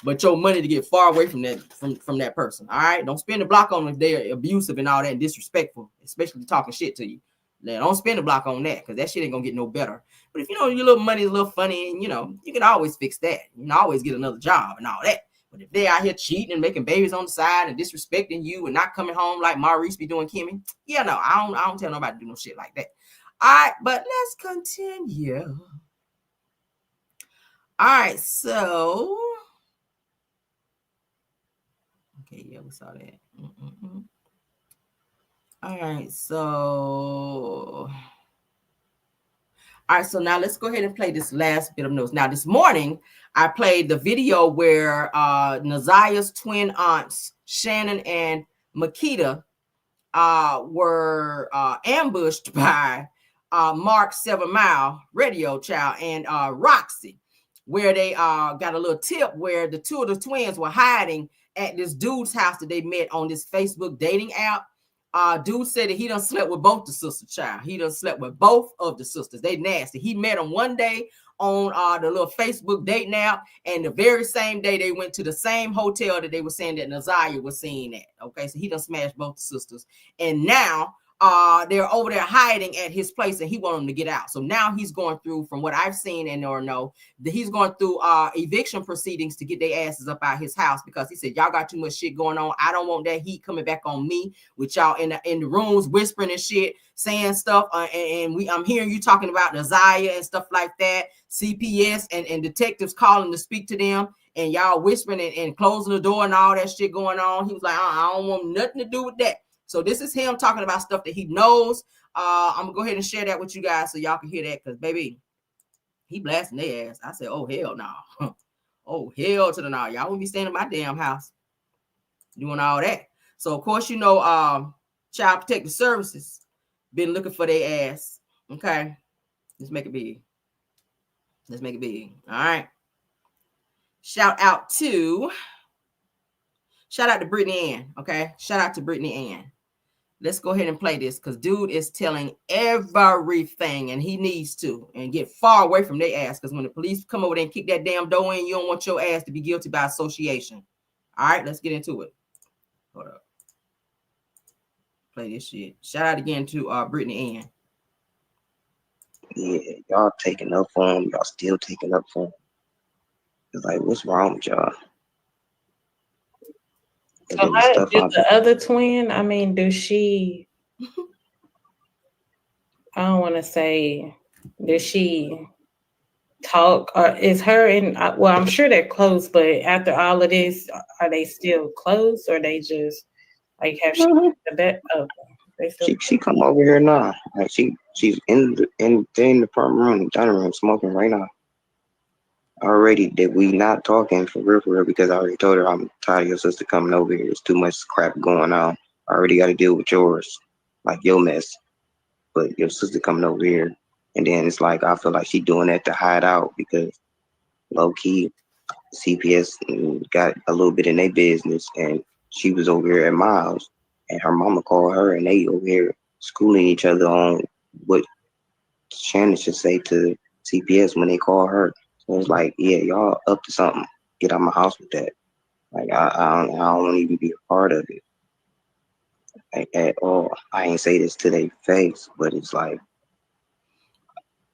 but your money to get far away from that person. All right. Don't spend the block on them if they're abusive and all that and disrespectful, especially talking shit to you. Now, don't spend the block on that because that shit ain't gonna get no better. But if you know your little money is a little funny and you know, you can always fix that. You can always get another job and all that. But if they out here cheating and making babies on the side and disrespecting you and not coming home like Maurice be doing Kimmy, yeah, no, I don't tell nobody to do no shit like that. All right, but let's continue. All right, so okay, yeah, we saw that. All right, so now let's go ahead and play this last bit of news. Now, this morning, I played the video where Nazia's twin aunts, Shannon and Marquita, were ambushed by Mark 7 Mile Radio Child and Roxy, where they got a little tip where the two of the twins were hiding at this dude's house that they met on this Facebook dating app. Dude said that he done slept with both the sisters, child. He done slept with both of the sisters. They nasty. He met them one day on the little Facebook dating app, and the very same day they went to the same hotel that they were saying that Nazia was seeing at. Okay, so he done smashed both the sisters, and now they're over there hiding at his place, and he want them to get out. So now he's going through, from what I've seen and or know, that he's going through eviction proceedings to get their asses up out his house, because he said, y'all got too much shit going on. I don't want that heat coming back on me with y'all in the rooms whispering and shit, saying stuff, and I'm hearing you talking about Nazia and stuff like that. CPS and detectives calling to speak to them, and y'all whispering and closing the door and all that shit going on. He was like, I don't want nothing to do with that. So this is him talking about stuff that he knows. I'm gonna go ahead and share that with you guys so y'all can hear that, because baby, he blasting their ass. I said, oh hell no. Oh hell to the no. Y'all won't be staying in my damn house doing all that. So of course, you know, Child Protective Services been looking for their ass. Okay, let's make it big. Let's make it big. All right. Shout out to Brittany Ann. Okay, shout out to Brittany Ann. Let's go ahead and play this, because dude is telling everything, and he needs to, and get far away from their ass, because when the police come over there and kick that damn door in, you don't want your ass to be guilty by association. All right, let's get into it. Hold up. Play this shit. Shout out again to Brittany Ann. Yeah, y'all taking up for him. Y'all still taking up for him. It's like, what's wrong with y'all? So how did the other twin, I mean, does she, I don't want to say, does she talk, or is her and, well, I'm sure they're close, but after all of this, are they still close, or they just, like, have she, the bed? Oh, she come over here now. Like she's in the front room, dining room, smoking right now. Already did we not talking for real, because I already told her I'm tired of your sister coming over here. There's too much crap going on. I already got to deal with yours, like your mess. But your sister coming over here, and then it's like I feel like she doing that to hide out, because low key CPS got a little bit in their business, and she was over here at my house, and her mama called her, and they over here schooling each other on what Shannon should say to CPS when they call her. So it's like, yeah, y'all up to something. Get out of my house with that. Like I don't want to even be a part of it, like, at all. I ain't say this to their face, but it's like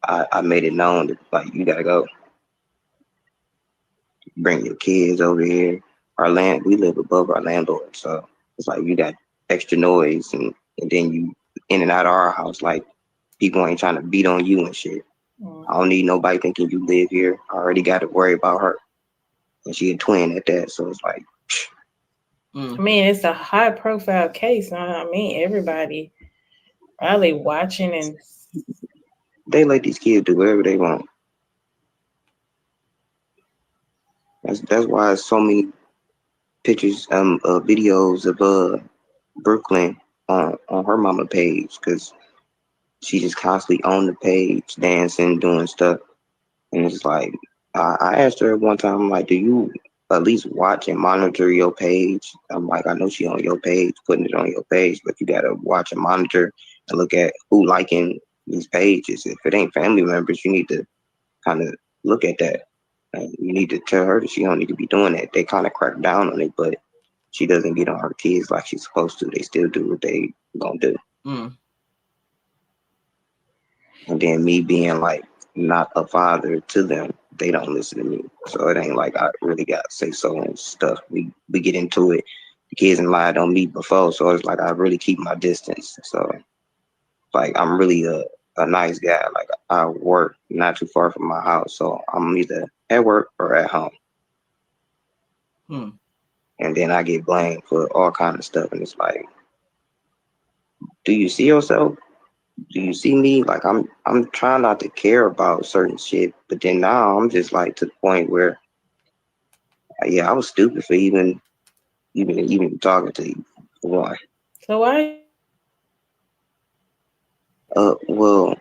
I made it known that, like, you gotta go. Bring your kids over here. We live above our landlord, so it's like you got extra noise, and then you in and out of our house, like people ain't trying to beat on you and shit. I don't need nobody thinking you live here. I already got to worry about her, and she a twin at that, so it's like, I mean, it's a high profile case. I mean, everybody probably watching, and they let these kids do whatever they want. That's why there's so many pictures, videos of Brooklyn on her mama page, because she just constantly on the page dancing, doing stuff, and it's like, I asked her one time, I'm like, do you at least watch and monitor your page? I'm like, I know she on your page, putting it on your page, but you gotta watch and monitor and look at who liking these pages. If it ain't family members, you need to kind of look at that. And you need to tell her that she don't need to be doing that. They kind of crack down on it, but she doesn't get on her kids like she's supposed to. They still do what they gonna do. Mm. And then me being like not a father to them, they don't listen to me. So it ain't like I really got to say so and stuff. We get into it. The kids and lied on me before, so it's like I really keep my distance. So like I'm really a nice guy. Like I work not too far from my house, so I'm either at work or at home. Hmm. And then I get blamed for all kind of stuff, and it's like, do you see yourself? Do you see me? Like I'm trying not to care about certain shit, but then now I'm just like to the point where, yeah, I was stupid for even talking to you. For one. So why? Well,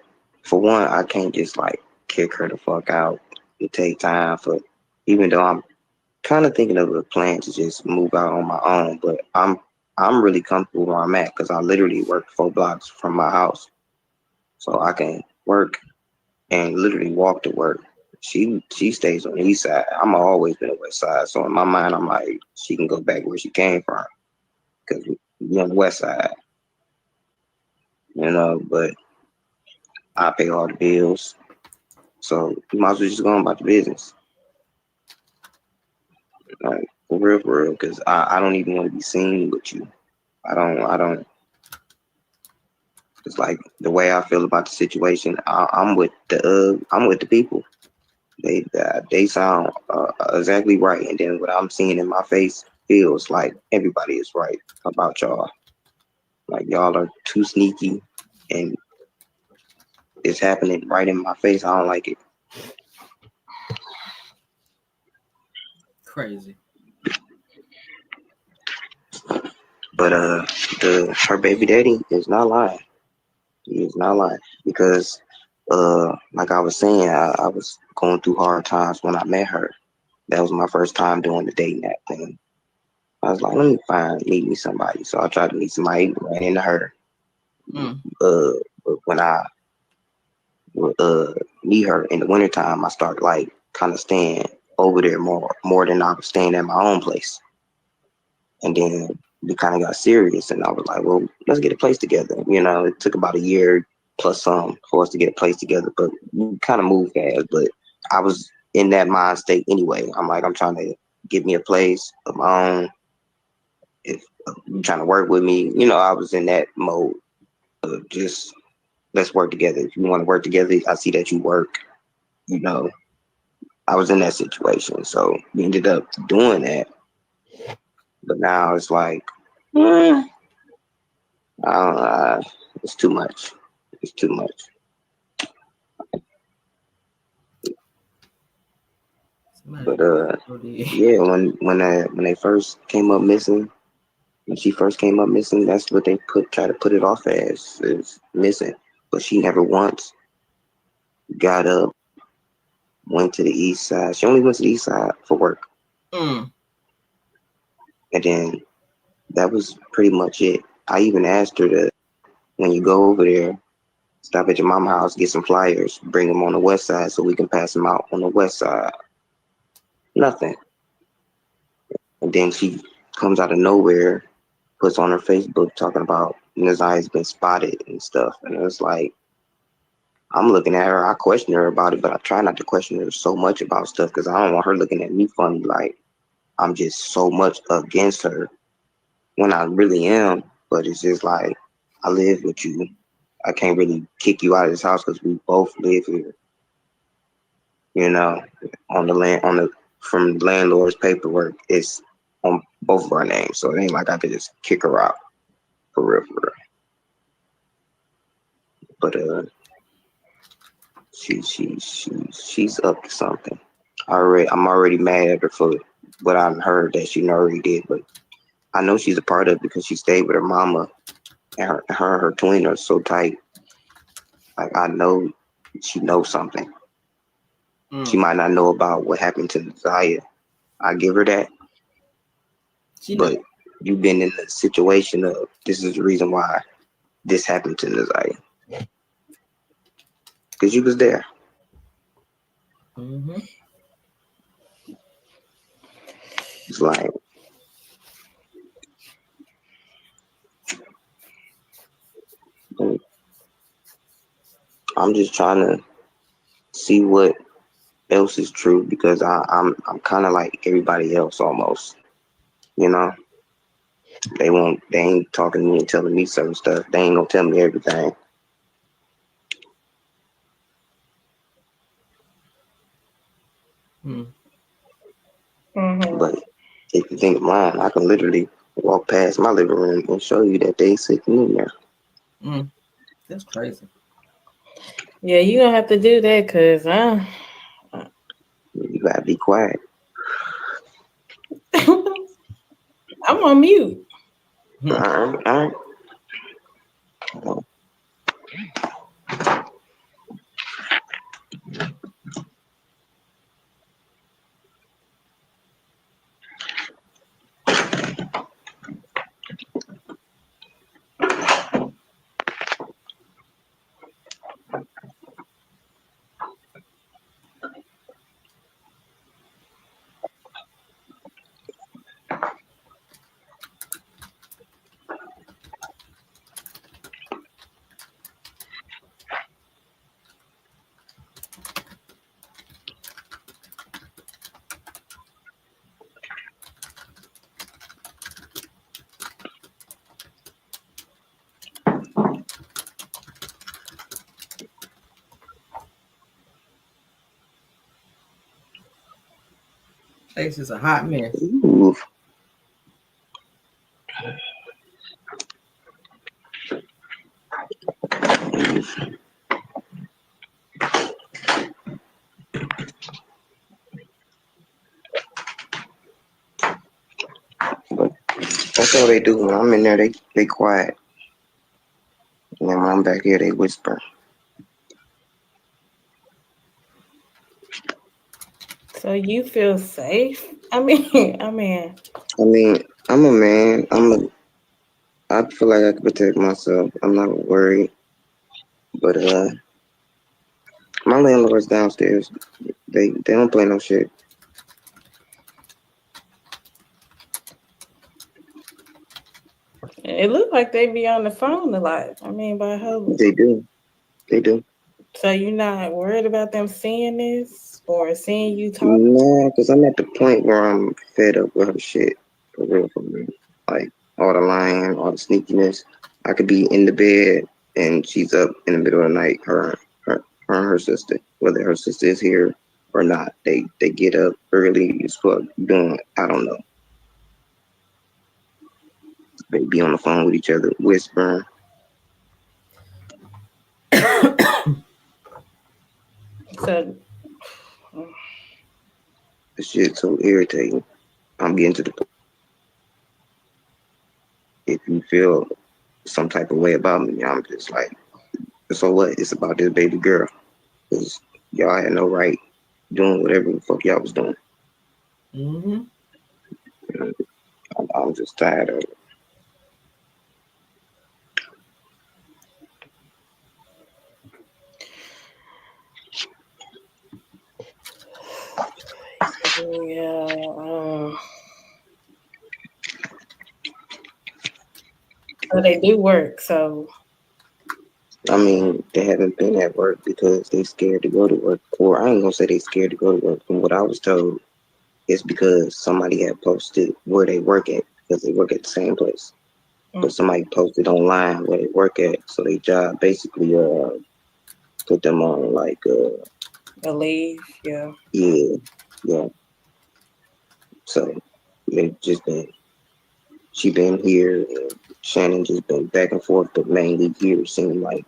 for one, I can't just like kick her the fuck out. It take time for, even though I'm kind of thinking of a plan to just move out on my own, but I'm really comfortable where I'm at because I literally work 4 blocks from my house, so I can work and literally walk to work. She stays on the east side. I'm always been on the west side, so in my mind, I'm like, she can go back where she came from because we on the west side, you know. But I pay all the bills, so you might as well just go on about the business, like for real, because I don't even want to be seen with you. I don't. It's like the way I feel about the situation. I'm with the people. They sound exactly right, and then what I'm seeing in my face feels like everybody is right about y'all. Like y'all are too sneaky, and it's happening right in my face. I don't like it. Crazy. But her baby daddy is not lying. He is not lying because like I was saying, I was going through hard times when I met her. That was my first time doing the dating app thing. I was like, let me meet me somebody. So I tried to meet somebody, ran into her. Mm. But when I meet her in the wintertime, I started like kind of staying over there more than I was staying at my own place. And then we kind of got serious, and I was like, well, let's get a place together. You know, it took about a year plus some for us to get a place together, but we kind of moved fast. But I was in that mind state anyway. I'm like, I'm trying to get me a place of my own. If you're trying to work with me, you know, I was in that mode of just let's work together. If you want to work together, I see that you work. You know, I was in that situation, so we ended up doing that. But now it's like, I don't know, it's too much. It's too much. But yeah, when they first came up missing, when she first came up missing, that's what they try to put it off as, is missing. But she never once got up, went to the east side. She only went to the east side for work. Mm. And then that was pretty much it. I even asked her to, when you go over there, stop at your mama's house, get some flyers, bring them on the west side so we can pass them out on the west side. Nothing. And then she comes out of nowhere, puts on her Facebook talking about Nazai's been spotted and stuff. And it was like, I'm looking at her, I question her about it, but I try not to question her so much about stuff because I don't want her looking at me funny, like I'm just so much against her when I really am. But it's just like, I live with you. I can't really kick you out of this house because we both live here. You know, on the land, from the landlord's paperwork, it's on both of our names. So it ain't like I could just kick her out for real. But she's up to something. I'm already mad at her for what I've heard that she already did, but I know she's a part of it because she stayed with her mama, and her twin are so tight. Like I know she knows something. She might not know about what happened to Zaya. I give her that. But you've been in the situation of this is the reason why this happened to Zaya. Because you was there. Mm-hmm. It's like I'm just trying to see what else is true because I'm kind of like everybody else almost. You know, they ain't talking to me and telling me certain stuff. They ain't gonna tell me everything. But if you think of mine, I can literally walk past my living room and show you that they sitting in there. That's crazy. Yeah, you gonna have to do that because you gotta be quiet. I'm on mute. All right. Place is a hot mess. Ooh. But that's all they do. When I'm in there, they quiet. And then when I'm back here, they whisper. So you feel safe? I mean, I'm a man. I feel like I can protect myself. I'm not worried. But my landlord's downstairs. They don't play no shit. it looked like they be on the phone a lot. I mean, by who? They do. So you're not worried about them seeing this or seeing you talk? No, because I'm at the point where I'm fed up with her shit. For real. Like, all the lying, all the sneakiness. I could be in the bed and she's up in the middle of the night, her and her sister. Whether her sister is here or not. They get up early as fuck doing, I don't know. They be on the phone with each other, whispering. So the shit's so irritating. I'm getting to the point. If you feel some type of way about me, I'm just like, so what? It's about this baby girl. Because y'all had no right doing whatever the fuck y'all was doing. Mm-hmm. I'm just tired of it. yeah. So they do work. So I mean, they haven't been at work because they scared to go to work. Or I ain't gonna say they scared to go to work. From what I was told, it's because somebody had posted where they work at because they work at the same place. But somebody posted online where they work at, so their job basically put them on like a leave, yeah. Yeah. So they've just been, she been here and Shannon just been back and forth, but mainly here seeming like.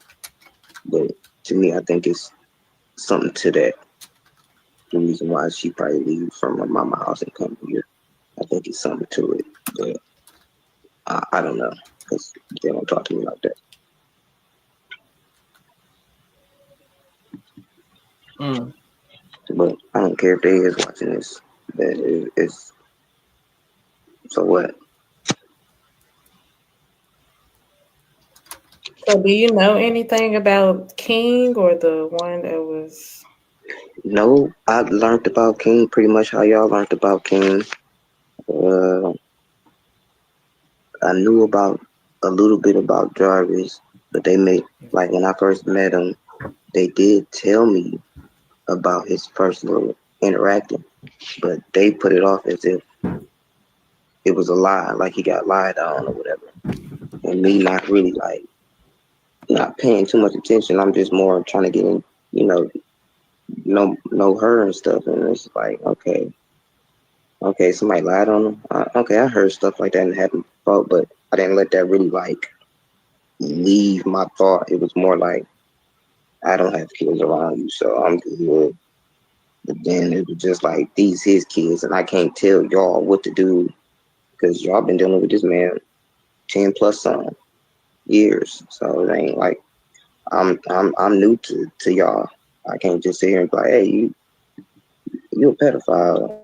But to me, I think it's something to that. The reason why she probably leave from her mama house and come here, I think it's something to it. But I don't know because they don't talk to me like that. But I don't care if they is watching this. It's so what? So do you know anything about King or the one that was? No, I learned about King pretty much how y'all learned about King. I knew about a little bit about Jarvis, but they made, like, when I first met him, they did tell me about his first little interacting, but they put it off as if it was a lie, like he got lied on or whatever. And me not really, like, not paying too much attention. I'm just more trying to get in, you know her and stuff. And it's like, okay, somebody lied on him. Okay, I heard stuff like that and hadn't thought, but I didn't let that really, like, leave my thought. It was more like, I don't have kids around you, so I'm good. But then it was just like, these his kids, and I can't tell y'all what to do because y'all been dealing with this man 10 plus years. So it ain't like I'm new to y'all. I can't just sit here and be like, hey, you a pedophile.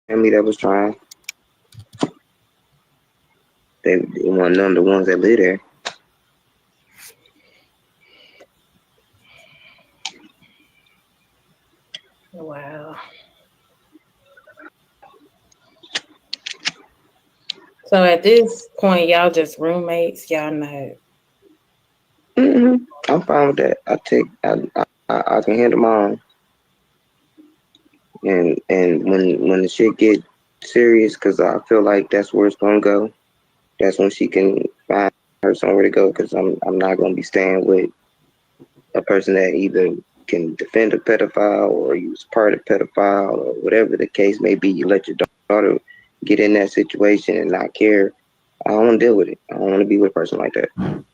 Family that was trying. They weren't none of the ones that live there. Wow. So at this point, y'all just roommates. Y'all not. I'm fine with that. I can handle my own. And when the shit get serious, because I feel like that's where it's gonna go. That's when she can find her somewhere to go. Because I'm not gonna be staying with a person that either can defend a pedophile or use part of pedophile or whatever the case may be. You let your daughter get in that situation and not care. I don't want to deal with it. I don't want to be with a person like that.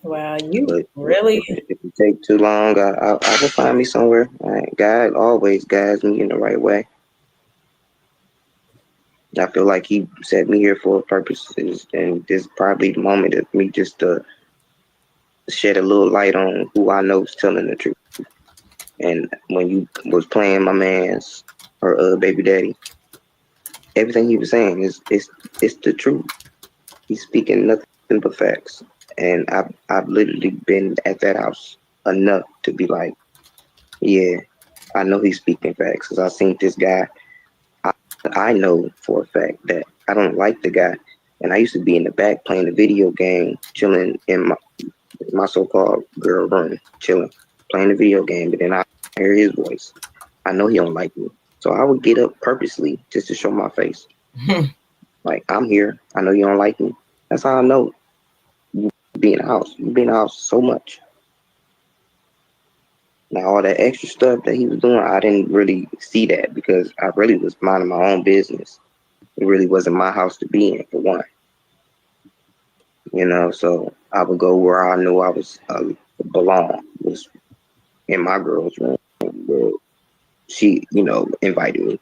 Wow, you really? If it take too long, I will find me somewhere. God always guides me in the right way. I feel like he set me here for a purpose, and this is probably the moment of me just to shed a little light on who I know is telling the truth. And when you was playing my man's or baby daddy, everything he was saying is it's the truth. He's speaking nothing but facts. And I've literally been at that house enough to be like, yeah, I know he's speaking facts because I seen this guy. I know for a fact that I don't like the guy, and I used to be in the back playing the video game, chilling in my so-called girl room, chilling, playing the video game. But then I hear his voice. I know he don't like me, so I would get up purposely just to show my face. Like, I'm here. I know you don't like me. That's how I know you be in the house. You be in the house so much. Now, all that extra stuff that he was doing, I didn't really see that because I really was minding my own business. It really wasn't my house to be in, for one. You know, so I would go where I knew I was belong, was in my girl's room where she, invited me.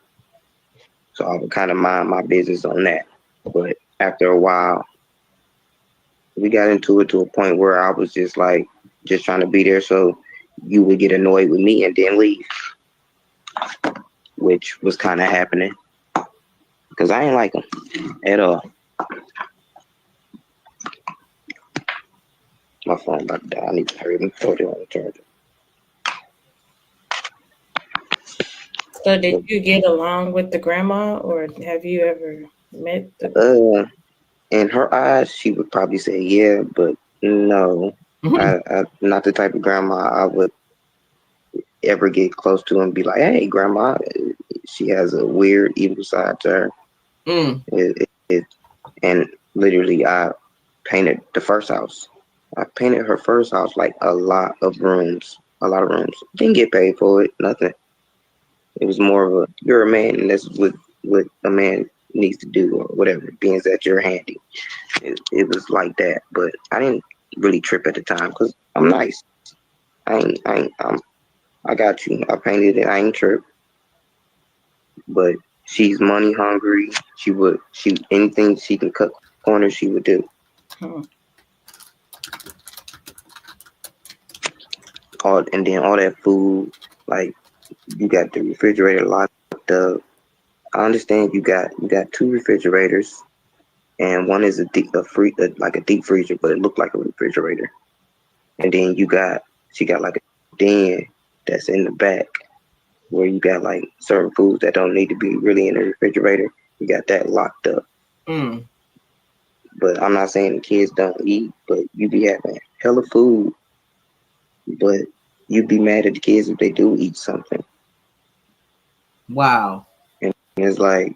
So I would kind of mind my business on that. But after a while, we got into it to a point where I was just like, just trying to be there so you would get annoyed with me and then leave, which was kind of happening because I ain't like him at all. My phone about to die. I need to hurry and throw it on the charger. So did you get along with the grandma, or have you ever met the? In her eyes, she would probably say yeah, but no. I not the type of grandma I would ever get close to and be like, hey, grandma. She has a weird evil side to her. And literally, I painted the first house. I painted her first house like a lot of rooms. Didn't get paid for it, nothing. It was more of a, you're a man and that's what a man needs to do or whatever, being that you're handy. It was like that, but I didn't really trip at the time because I'm nice. I got you. I painted it. I ain't trip. But she's money hungry. She anything she can cut corners, she would do. And then all that food, like you got the refrigerator locked up. I understand you got 2 refrigerators, and one is like a deep freezer, but it looked like a refrigerator. And then she got like a den that's in the back where you got like certain foods that don't need to be really in the refrigerator. You got that locked up. But I'm not saying the kids don't eat, but you be having hella food, but you'd be mad at the kids if they do eat something. Wow. And it's like,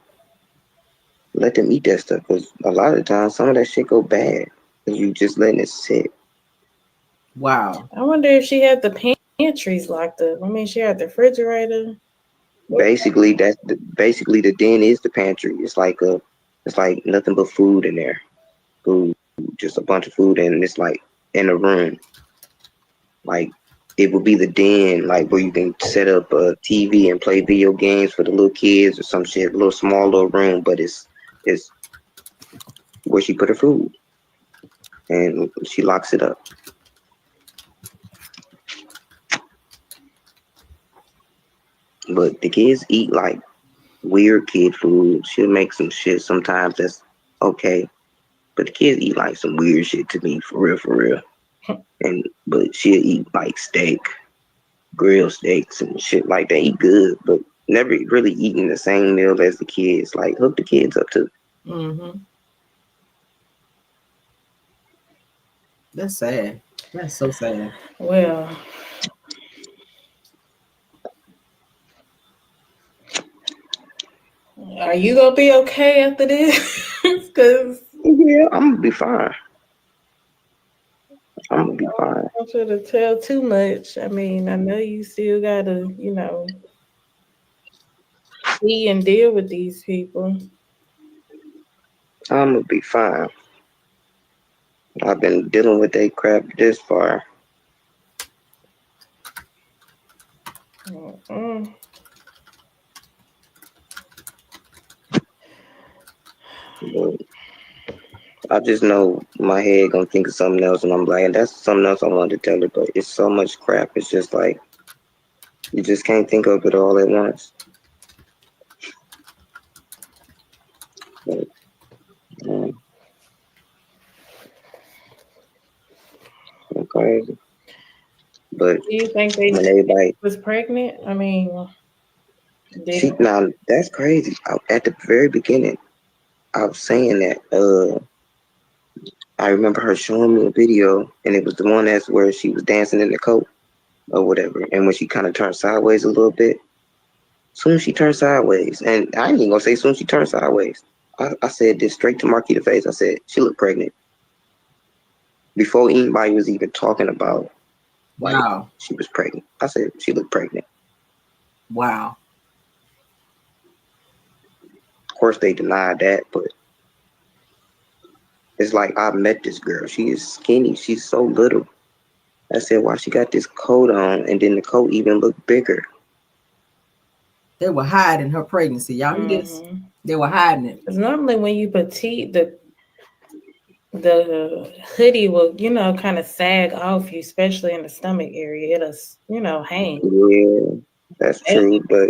let them eat that stuff, because a lot of the times some of that shit go bad because you just letting it sit. Wow. I wonder if she had the pantries locked up. I mean, she had the refrigerator. Basically, basically the den is the pantry. It's like nothing but food in there. Food, just a bunch of food, and it's like in a room. Like it would be the den, like where you can set up a TV and play video games for the little kids or some shit. A little small little room, but it's where she put her food, and she locks it up. But the kids eat like weird kid food. She'll make some shit sometimes that's okay, but the kids eat like some weird shit to me, for real. But she'll eat like steak, grilled steaks and shit like that. Eat good, but never really eating the same meal as the kids. Like hook the kids up to. That's sad. That's so sad. Well, are you gonna be okay after this? Because yeah, I'm gonna be fine. I'm gonna be fine. I don't want you to tell too much. I mean, I know you still gotta, see and deal with these people. I'm gonna be fine. I've been dealing with that crap this far. But I just know my head gonna think of something else, and I'm like, and that's something else I wanted to tell her, but it's so much crap. It's just like you just can't think of it all at once. But, so crazy. But Do you think they when everybody was pregnant? I mean, now that's crazy. At the very beginning, I was saying that. I remember her showing me a video, and it was the one that's where she was dancing in the coat or whatever. And when she kind of turned sideways a little bit, soon as she turned sideways, and I ain't even gonna say soon as she turned sideways. I said this straight to Marquita's face. I said she looked pregnant before anybody was even talking about. Wow. She was pregnant. I said she looked pregnant. Wow. Of course, they denied that, but it's like I met this girl. She is skinny. She's so little. I said, why she got this coat on, and then the coat even looked bigger. They were hiding her pregnancy. Y'all hear this? They were hiding it. Because normally when you petite, the hoodie will, kind of sag off you, especially in the stomach area. It'll, hang. Yeah, that's true. But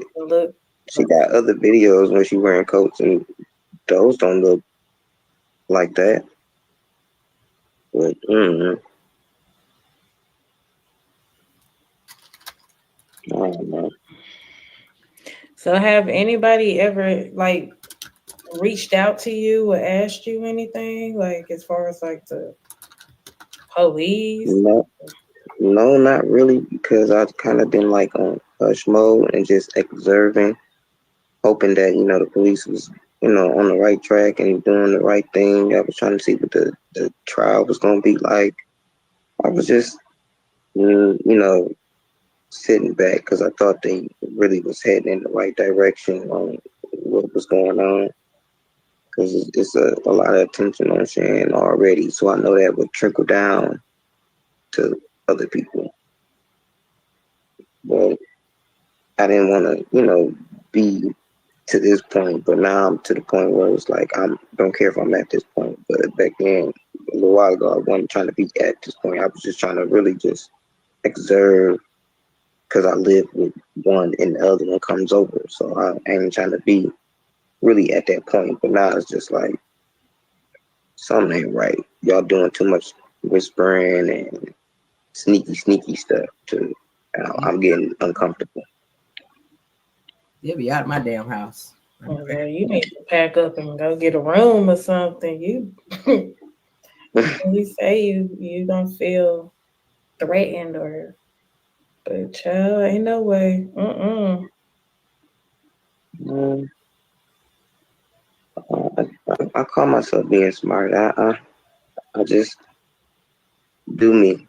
she got other videos where she wearing coats, and those don't look like that. But I don't know. So have anybody ever reached out to you or asked you anything, as far as the police? No, not really, because I've kind of been on hush mode and just observing, hoping that the police was on the right track and doing the right thing. I was trying to see what the trial was going to be like. I was just sitting back because I thought they really was heading in the right direction on what was going on, because it's a lot of attention on Shan already, so I know that would trickle down to other people. But I didn't want to, you know, be to this point. But now I'm to the point where it's like I don't care if I'm at this point. But back then, a little while ago, I wasn't trying to be at this point. I was just trying to really just observe, because I live with one and the other one comes over. So I ain't trying to be really at that point. But now it's just like something ain't right. Y'all doing too much whispering and sneaky stuff too. I'm getting uncomfortable. They'll be out of my damn house. Okay, you need to pack up and go get a room or something. You say you don't feel threatened or, but child, ain't no way. I call myself being smart. I just do me.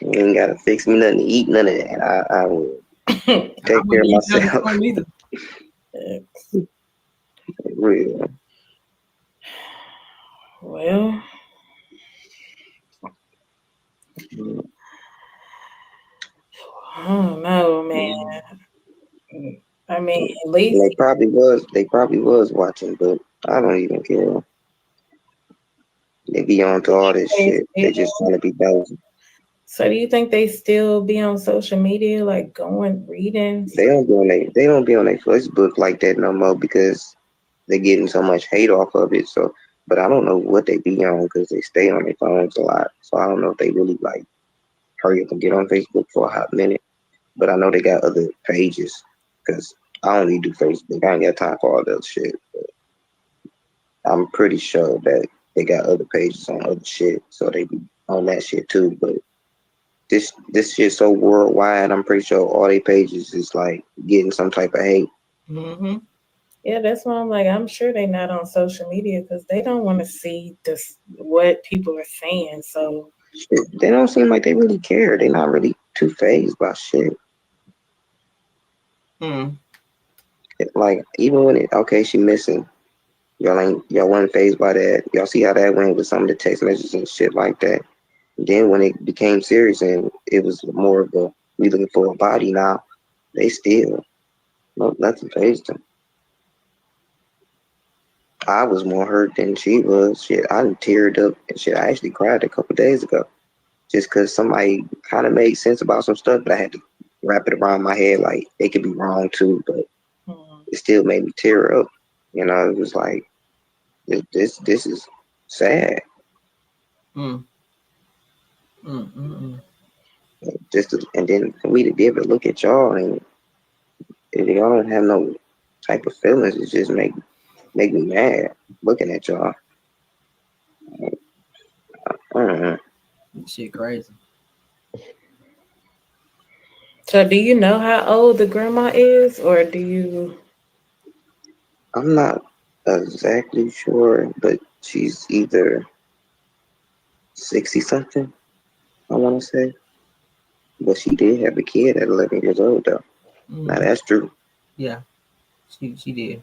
You ain't gotta fix me nothing to eat, none of that. I will take care of myself. Real. Well, I don't know, man. I mean, at least they probably was watching, but I don't even care. They be on to all this shit. They just trying to be nosy. So do you think they still be on social media, like going reading? They don't be on their Facebook like that no more because they're getting so much hate off of it. So, but I don't know what they be on because they stay on their phones a lot. So I don't know if they really like hurry up and get on Facebook for a hot minute. But I know they got other pages because I only do Facebook. I ain't got time for all that shit. But I'm pretty sure that they got other pages on other shit, so they be on that shit too. But this shit's so worldwide. I'm pretty sure all their pages is like getting some type of hate. Yeah, that's why I'm like, I'm sure they're not on social media because they don't want to see what people are saying. So they don't seem like they really care. They're not really too fazed by shit. Like even when she missing, y'all wasn't fazed by that. Y'all see how that went with some of the text messages and shit like that. Then when it became serious and it was more of a we looking for a body now, they still nothing fazed them. I was more hurt than she was. Shit, I teared up and shit. I actually cried a couple days ago, just because somebody kind of made sense about some stuff, but I had to wrap it around my head like they could be wrong too, but it still made me tear up. You know, it was like this is sad. And then for me to be able to look at y'all and y'all don't have no type of feelings, it just make me mad looking at y'all. Shit crazy. So do you know how old the grandma is, or do you? I'm not exactly sure, but she's either 60 something, I want to say. But she did have a kid at 11 years old though. Now that's true. Yeah, she did.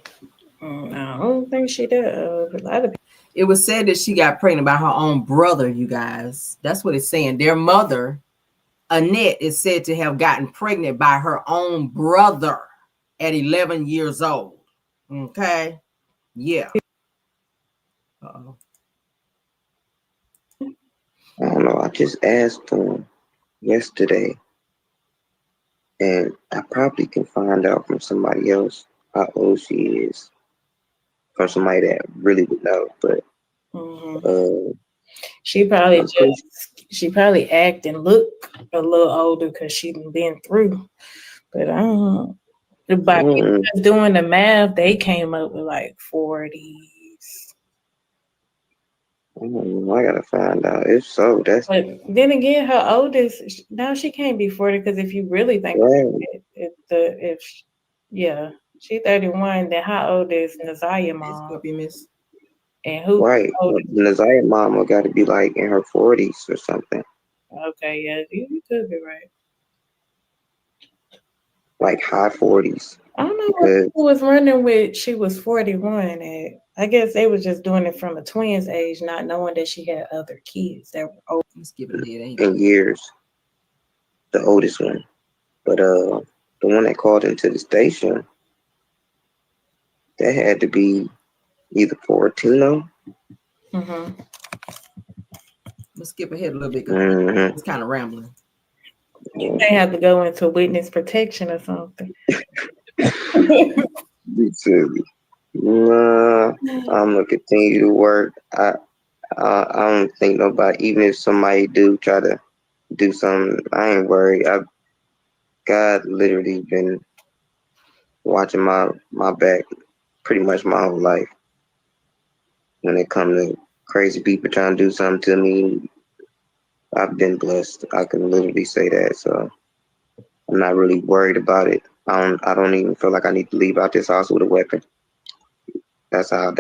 I don't think she did. A lot of people. It was said that she got pregnant by her own brother, you guys. That's what it's saying. Their mother, Annette, is said to have gotten pregnant by her own brother at 11 years old. Okay? Yeah. Uh-oh. I don't know. I just asked him yesterday, and I probably can find out from somebody else how old she is, from somebody that really would know. But she probably act and look a little older because she's been through. But I don't know. By people doing the math, they came up with like 40s. I gotta find out. If so, that's. But then again, her oldest now she can't be 40 because if you really think about it, she's 31. Then how old is Naziah mom? And who? Right, Naziah mama got to be like in her 40s or something. Okay, yeah, you could be right. like high 40s. I don't know what who was running with. She was 41. And I guess they was just doing it from a twin's age, not knowing that she had other kids that were old. Let's give it a head, in years, the oldest one. But the one that called into the station, that had to be either Fortino. Mm-hmm. Let's skip ahead a little bit because it's kind of rambling. You may have to go into witness protection or something. Nah, I'm gonna continue to work. I don't think nobody, even if somebody do try to do something, I ain't worried. God literally been watching my back pretty much my whole life. When it comes to crazy people trying to do something to me, I've been blessed. I can literally say that. So I'm not really worried about it. I don't even feel like I need to leave out this house with a weapon. That's how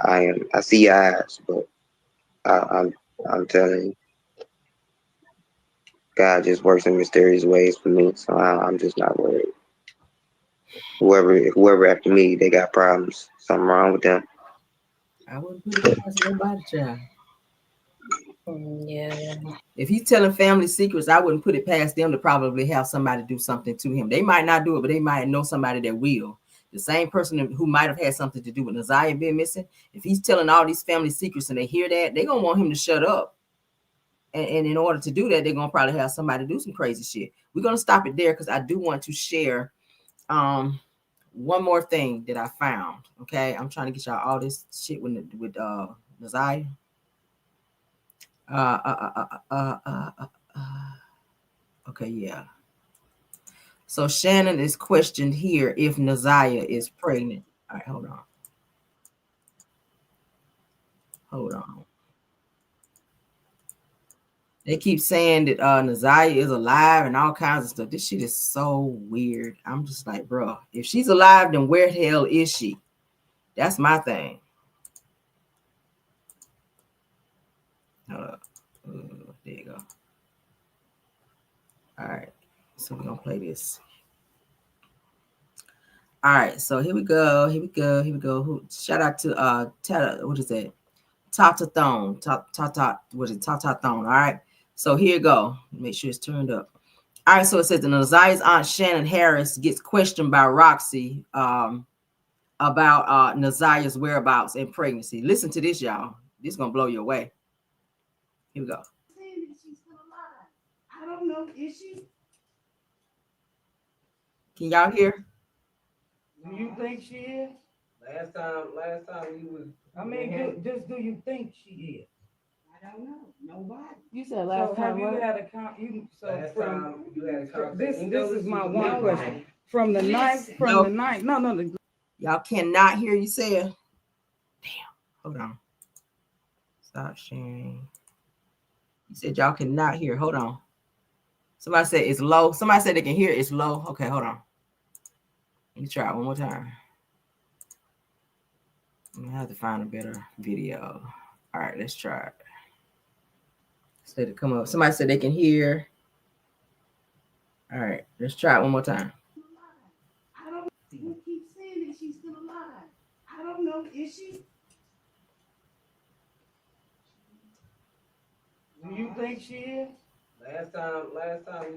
I am. I see eyes, but I'm telling you, God just works in mysterious ways for me. So I'm just not worried. Whoever after me, they got problems. Something wrong with them. I wouldn't put it past nobody, child. Yeah. If he's telling family secrets, I wouldn't put it past them to probably have somebody do something to him. They might not do it, but they might know somebody that will. The same person who might have had something to do with Naziah being missing, if he's telling all these family secrets and they hear that, they're going to want him to shut up. And in order to do that, they're going to probably have somebody do some crazy shit. We're going to stop it there because I do want to share one more thing that I found. Okay, I'm trying to get y'all all this shit with Naziah. Okay, yeah. So Shannon is questioned here if Naziah is pregnant. All right, hold on. Hold on. They keep saying that Naziah is alive and all kinds of stuff. This shit is so weird. I'm just like, bro, if she's alive, then where the hell is she? That's my thing. There you go. All right. So we're going to play this. All right. So here we go. Shout out to what is that? Tata-thon. What is it? Tata-thon. All right. So here you go. Make sure it's turned up. All right. So it says that Naziah's aunt Shannon Harris gets questioned by Roxy about Naziah's whereabouts and pregnancy. Listen to this, y'all. This is going to blow you away. Here we go. I don't know. Is she? Can y'all hear? Do you think she is? Last time you was. I mean, do you think she is? I don't know. Nobody. You said last time. You had a this is my one question. From the ninth. No. Y'all cannot hear you say it. Damn. Hold on. Stop sharing. You said y'all cannot hear. Hold on. Somebody said it's low. Somebody said they can hear it's low. Okay, hold on. Let me try it one more time. I have to find a better video. All right, let's try it. Said to come up. Somebody said they can hear. All right, let's try it one more time. I don't. You keep saying that she's still alive. I don't know. Is she? Do you think she is? Last time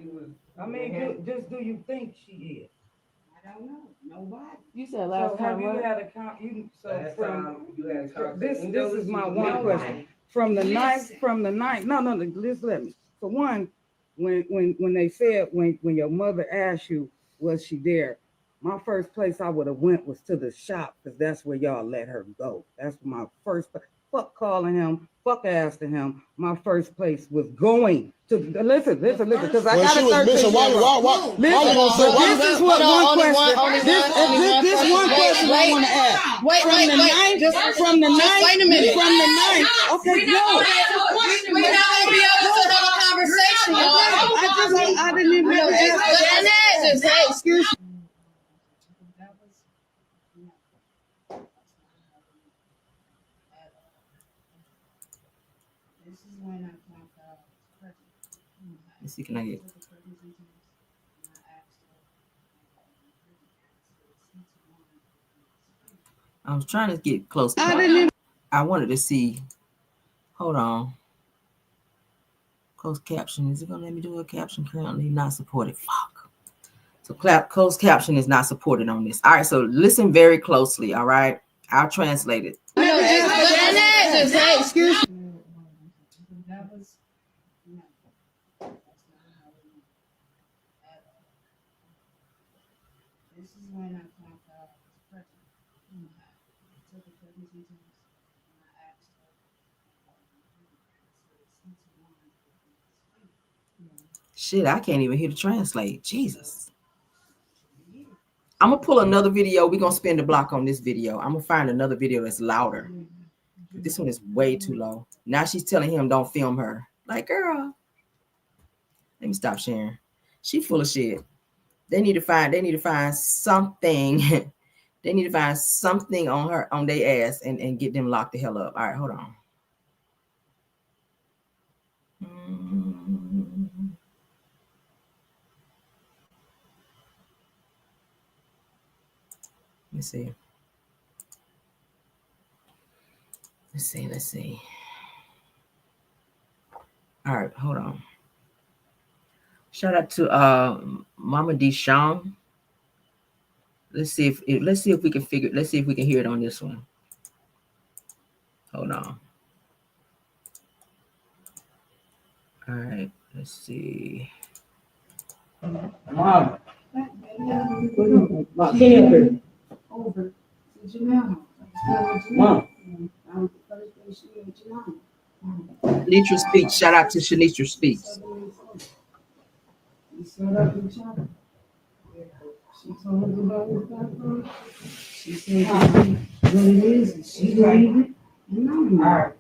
you was. I mean, do you think she is? I don't know. Nobody. You said last time. Have you had a this is my one question. From the ninth. No. Just let me. For one, when they said when your mother asked you was she there, my first place I would have went was to the shop because that's where y'all let her go. That's my first. Fuck calling him. Fuck asking him. My first place was going to listen because I got a 13. Why This is what one question. This one question I want to ask. Wait a minute. From the ninth. Okay, no. We're not gonna be able to have a conversation, y'all. I didn't even have to ask. Hey, excuse me. Let's see, can I get? I was trying to get close. I wanted to see. Hold on. Closed caption. Is it gonna let me do a caption? Currently not supported. Fuck. So closed caption is not supported on this. All right, so listen very closely. All right, I'll translate it. Excuse me. This is when I found out I was pregnant. I took a pregnancy test and I asked her. Shit, I can't even hear the translate. Jesus. I'm gonna pull another video. We're gonna spin the block on this video. I'm gonna find another video that's louder. This one is way too low. Now she's telling him don't film her. Like, girl, let me stop sharing. She full of shit. They need to find something. They need to find something on their ass and get them locked the hell up. All right, hold on. Let me see. Let's see. All right, hold on. Shout out to Mama Deshawn. Let's see if we can hear it on this one. Hold on. All right, let's see. Mom. Over. Mom. Shanitra Speaks. Shout out to Shanitra Speaks. She told us about his background. She said what it is, and she believed it. And I know. All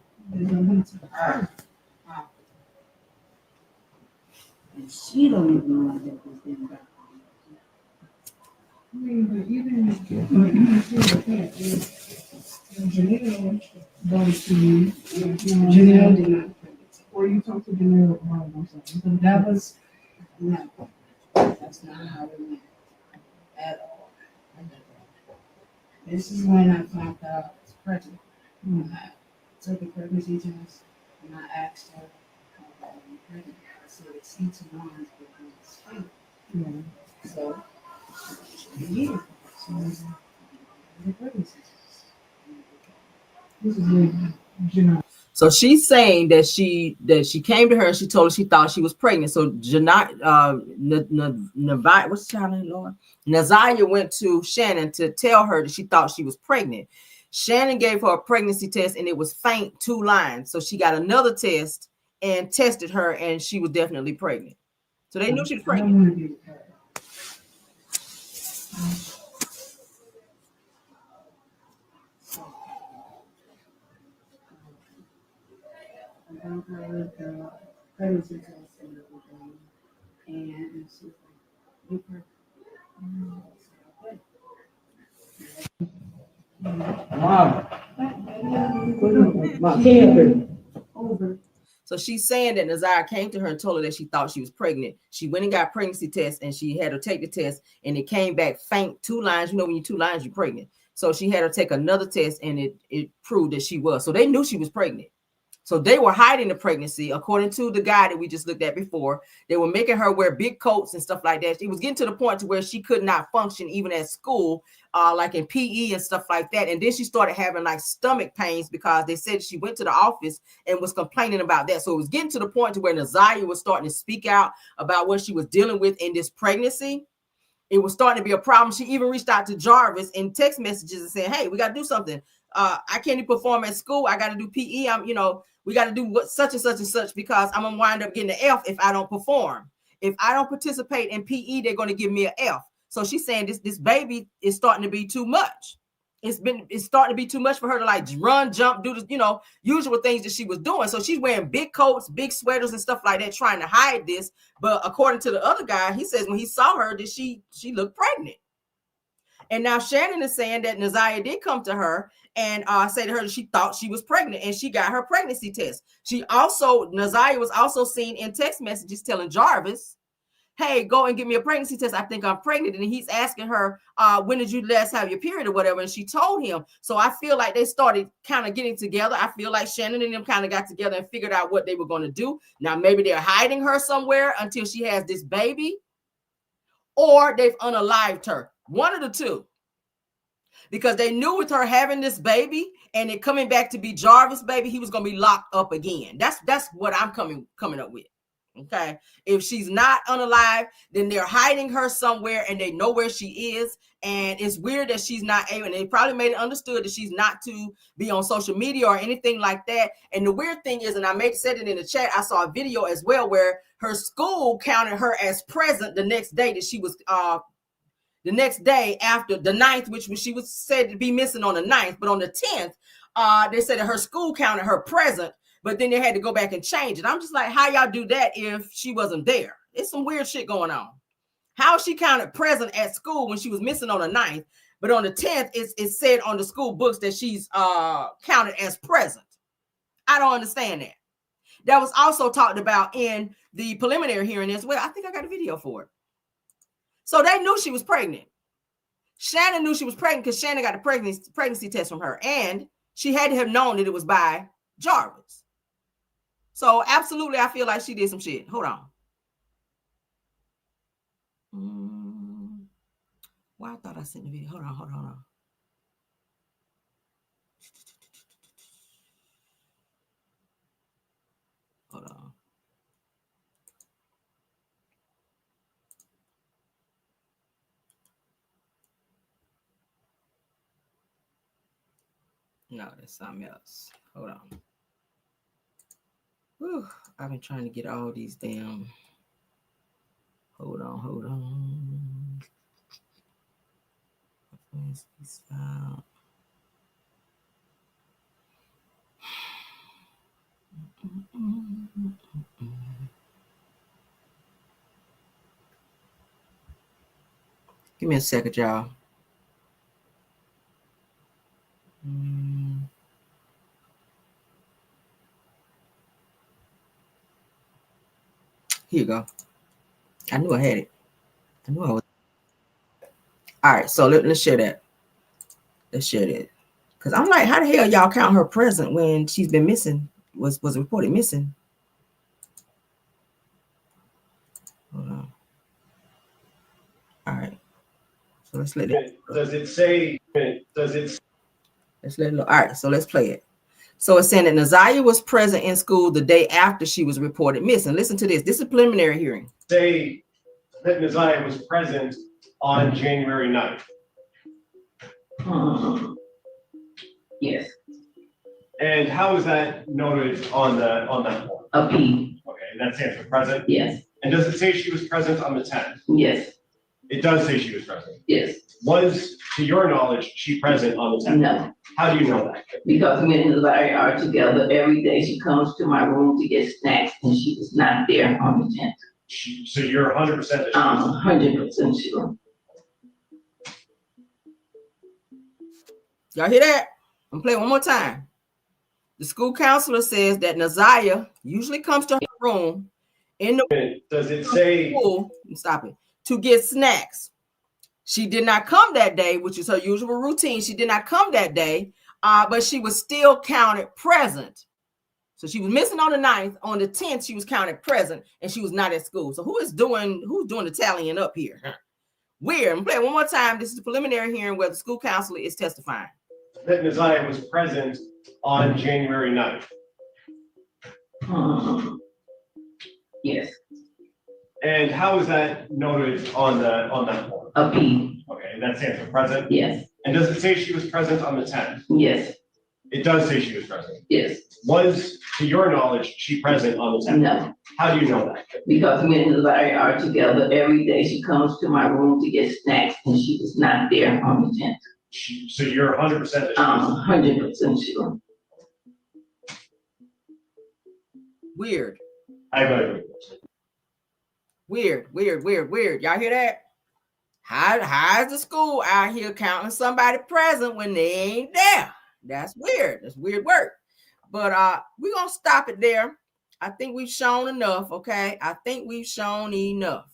right. And she don't even know that this damn background. I mean, but even if you Janelle brought to you. Janelle did not. Or you talked to Janelle about something. That was no. That's not how it went. At all. This is when I found out I was pregnant. I took a pregnancy test and I asked her how I'm pregnant. I said it's C2 lines because it's fake. So, yeah. So, the pregnancy test. This is when, you know. So she's saying that she came to her and she told her she thought she was pregnant. So what's the child name, Lord? Naziah went to Shannon to tell her that she thought she was pregnant. Shannon gave her a pregnancy test and it was faint 2 lines. So she got another test and tested her and she was definitely pregnant. So they knew she was pregnant. Pregnancy test and everything, and she was like, Over. So she's saying that Naziah came to her and told her that she thought she was pregnant. She went and got pregnancy test and she had her take the test and it came back faint 2 lines. You know, when you 2 lines, you're pregnant. So she had her take another test and it proved that she was. So they knew she was pregnant. So they were hiding the pregnancy, according to the guy that we just looked at before. They were making her wear big coats and stuff like that. It was getting to the point to where she could not function even at school, like in PE and stuff like that. And then she started having like stomach pains because they said she went to the office and was complaining about that. So it was getting to the point to where Naziah was starting to speak out about what she was dealing with in this pregnancy. It was starting to be a problem. She even reached out to Jarvis in text messages and saying, hey, we got to do something. I can't even perform at school. I got to do PE. We got to do what such and such and such because I'm going to wind up getting an F if I don't perform. If I don't participate in PE, they're going to give me an F. So she's saying this baby is starting to be too much. It's starting to be too much for her to like run, jump, do the, usual things that she was doing. So she's wearing big coats, big sweaters and stuff like that, trying to hide this. But according to the other guy, he says when he saw her that she looked pregnant. And now Shannon is saying that Naziah did come to her and say to her that she thought she was pregnant and she got her pregnancy test. Naziah was also seen in text messages telling Jarvis hey, go and give me a pregnancy test. I think I'm pregnant. And he's asking her, when did you last have your period or whatever? And she told him. So I feel like they started kind of getting together. I feel like Shannon and them kind of got together and figured out what they were going to do. Now, maybe they're hiding her somewhere until she has this baby, or they've unalived her. One of the two. Because they knew with her having this baby and it coming back to be Jarvis' baby, he was going to be locked up again. That's what I'm coming up with. Okay. If she's not unalive, then they're hiding her somewhere and they know where she is. And it's weird that she's not able, and they probably made it understood that she's not to be on social media or anything like that. And the weird thing is, and I said it in the chat, I saw a video as well where her school counted her as present the next day that she was, the next day after the 9th, which she was said to be missing on the 9th, but on the 10th, they said that her school counted her present, but then they had to go back and change it. I'm just like, how y'all do that if she wasn't there? It's some weird shit going on. How she counted present at school when she was missing on the 9th, but on the 10th, it's said on the school books that she's counted as present. I don't understand that. That was also talked about in the preliminary hearing as well. I think I got a video for it. So they knew she was pregnant. Shannon knew she was pregnant because Shannon got a pregnancy test from her. And she had to have known that it was by Jarvis. So absolutely, I feel like she did some shit. Hold on. Why I thought I sent the video. Hold on. Hold on. No, that's something else. Hold on. Whew, I've been trying to get all these damn. Hold on. Where's this file? Give me a second, y'all. Here you go. I knew I had it. I knew I was. All right, so let's share that. Let's share that. Because I'm like, how the hell y'all count her present when she's been missing, was reported missing? Hold on. All right. So let's let it. Does it say? Let's let it look. All right, so let's play it. So it's saying that Naziah was present in school the day after she was reported missing. Listen to this. This is a preliminary hearing. Say that Naziah was present on January 9th. Yes. And how is that noted on that form? A P. Okay, and that stands for present? Yes. And does it say she was present on the 10th? Yes. It does say she was present? Yes. Was, to your knowledge, she present on the 10th? No. How do you know that? Because me and Naziah are together every day. She comes to my room to get snacks, and she was not there on the 10th. So you're 100% sure? I'm 100% sure. Y'all hear that? I'm gonna play it one more time. The school counselor says that Naziah usually comes to her room in the does it say school, stop it, to get snacks. She did not come that day, which is her usual routine. She did not come that day, but she was still counted present. So she was missing on the 9th. On the 10th, she was counted present, and she was not at school. So who's doing the tallying up here? Weird. I'm gonna play it one more time. This is the preliminary hearing where the school counselor is testifying. That Naziah was present on January 9th? Yes. And how is that noted on that form? A P. Okay, and that stands for present? Yes. And does it say she was present on the 10th? Yes. It does say she was present? Yes. Was, to your knowledge, she present on the 10th? No. How do you know that? Because me and Naziah are together every day. She comes to my room to get snacks, and she was not there on the 10th. So you're 100% sure? I'm 100% sure. Weird. I agree. Weird. Y'all hear that? How's the school out here counting somebody present when they ain't there? That's weird. That's weird work. But we're gonna stop it there. I think we've shown enough, okay? I think we've shown enough.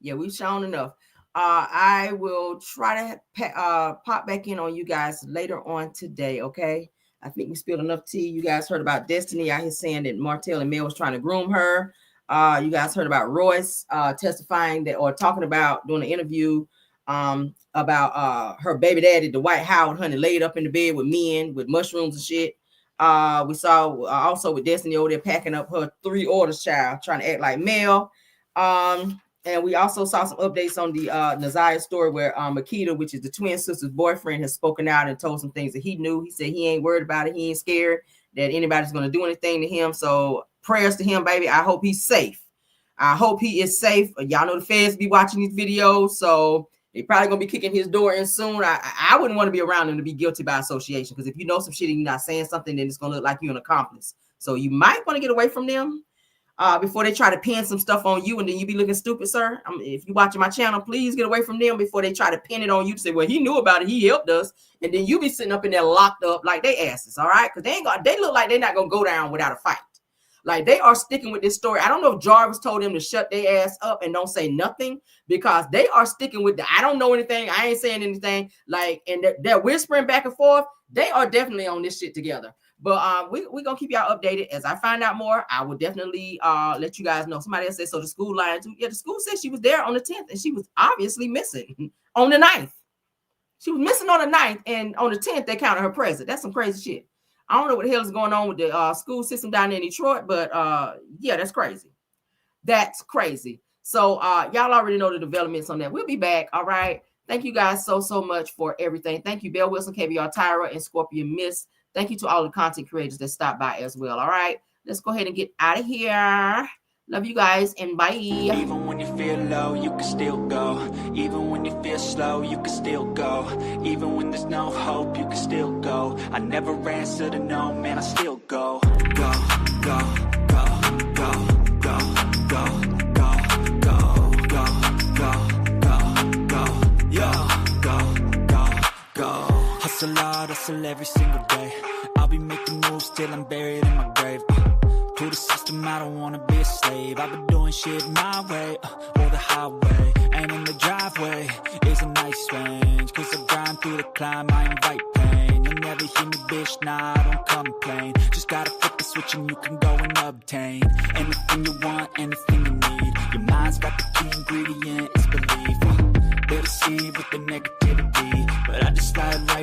Yeah, we've shown enough. I will try to pop back in on you guys later on today, okay? I think we spilled enough tea. You guys heard about Destiny out here saying that Martell and Mel was trying to groom her. You guys heard about Royce testifying that, or talking about, doing an interview about her baby daddy, Dwight Howard, honey, laid up in the bed with men with mushrooms and shit. We saw also with Destiny over there packing up her 3 orders child, trying to act like Mel. And we also saw some updates on the Naziah story where Marquita, which is the twin sister's boyfriend, has spoken out and told some things that he knew. He said he ain't worried about it. He ain't scared that anybody's going to do anything to him. So prayers to him, baby. I hope he's safe. I hope he is safe. Y'all know the feds be watching these videos, so they probably going to be kicking his door in soon. I wouldn't want to be around him to be guilty by association, because if you know some shit and you're not saying something, then it's going to look like you're an accomplice. So you might want to get away from them before they try to pin some stuff on you, and then you be looking stupid, sir. If you're watching my channel, please get away from them before they try to pin it on you to say, well, he knew about it, he helped us, and then you be sitting up in there locked up like they asses, all right? Because they look like they're not going to go down without a fight. Like, they are sticking with this story. I don't know if Jarvis told them to shut their ass up and don't say nothing, because they are sticking with the I don't know anything, I ain't saying anything, like, and they're whispering back and forth. They are definitely on this shit together. But we're gonna keep y'all updated. As I find out more, I will definitely let you guys know. Somebody else said, so the school lied too. Yeah, the school said she was there on the 10th, and she was obviously missing on the 9th. She was missing on the 9th, and on the 10th they counted her present. That's some crazy shit. I don't know what the hell is going on with the school system down there in Detroit, but yeah, that's crazy. That's crazy. So y'all already know the developments on that. We'll be back. All right. Thank you guys so much for everything. Thank you, Belle Wilson, KVR Tyra, and Scorpion Miss. Thank you to all the content creators that stopped by as well. All right. Let's go ahead and get out of here. Love you guys, and bye. Even when you feel low, you can still go. Even when you feel slow, you can still go. Even when there's no hope, you can still go. I never answer to no, man, I still go. Go, go, go, go, go, go, go, go, go, go, go, go, go. Hustle hard, hustle every single day. I'll be making moves till I'm buried in my grave. To the system, I don't wanna be a slave. I've been doing shit my way, or the highway. And in the driveway is a nice range. Cause I grind through the climb, I invite pain. You'll never hear me, bitch, nah, I don't complain. Just gotta flip the switch and you can go and obtain anything you want, anything you need.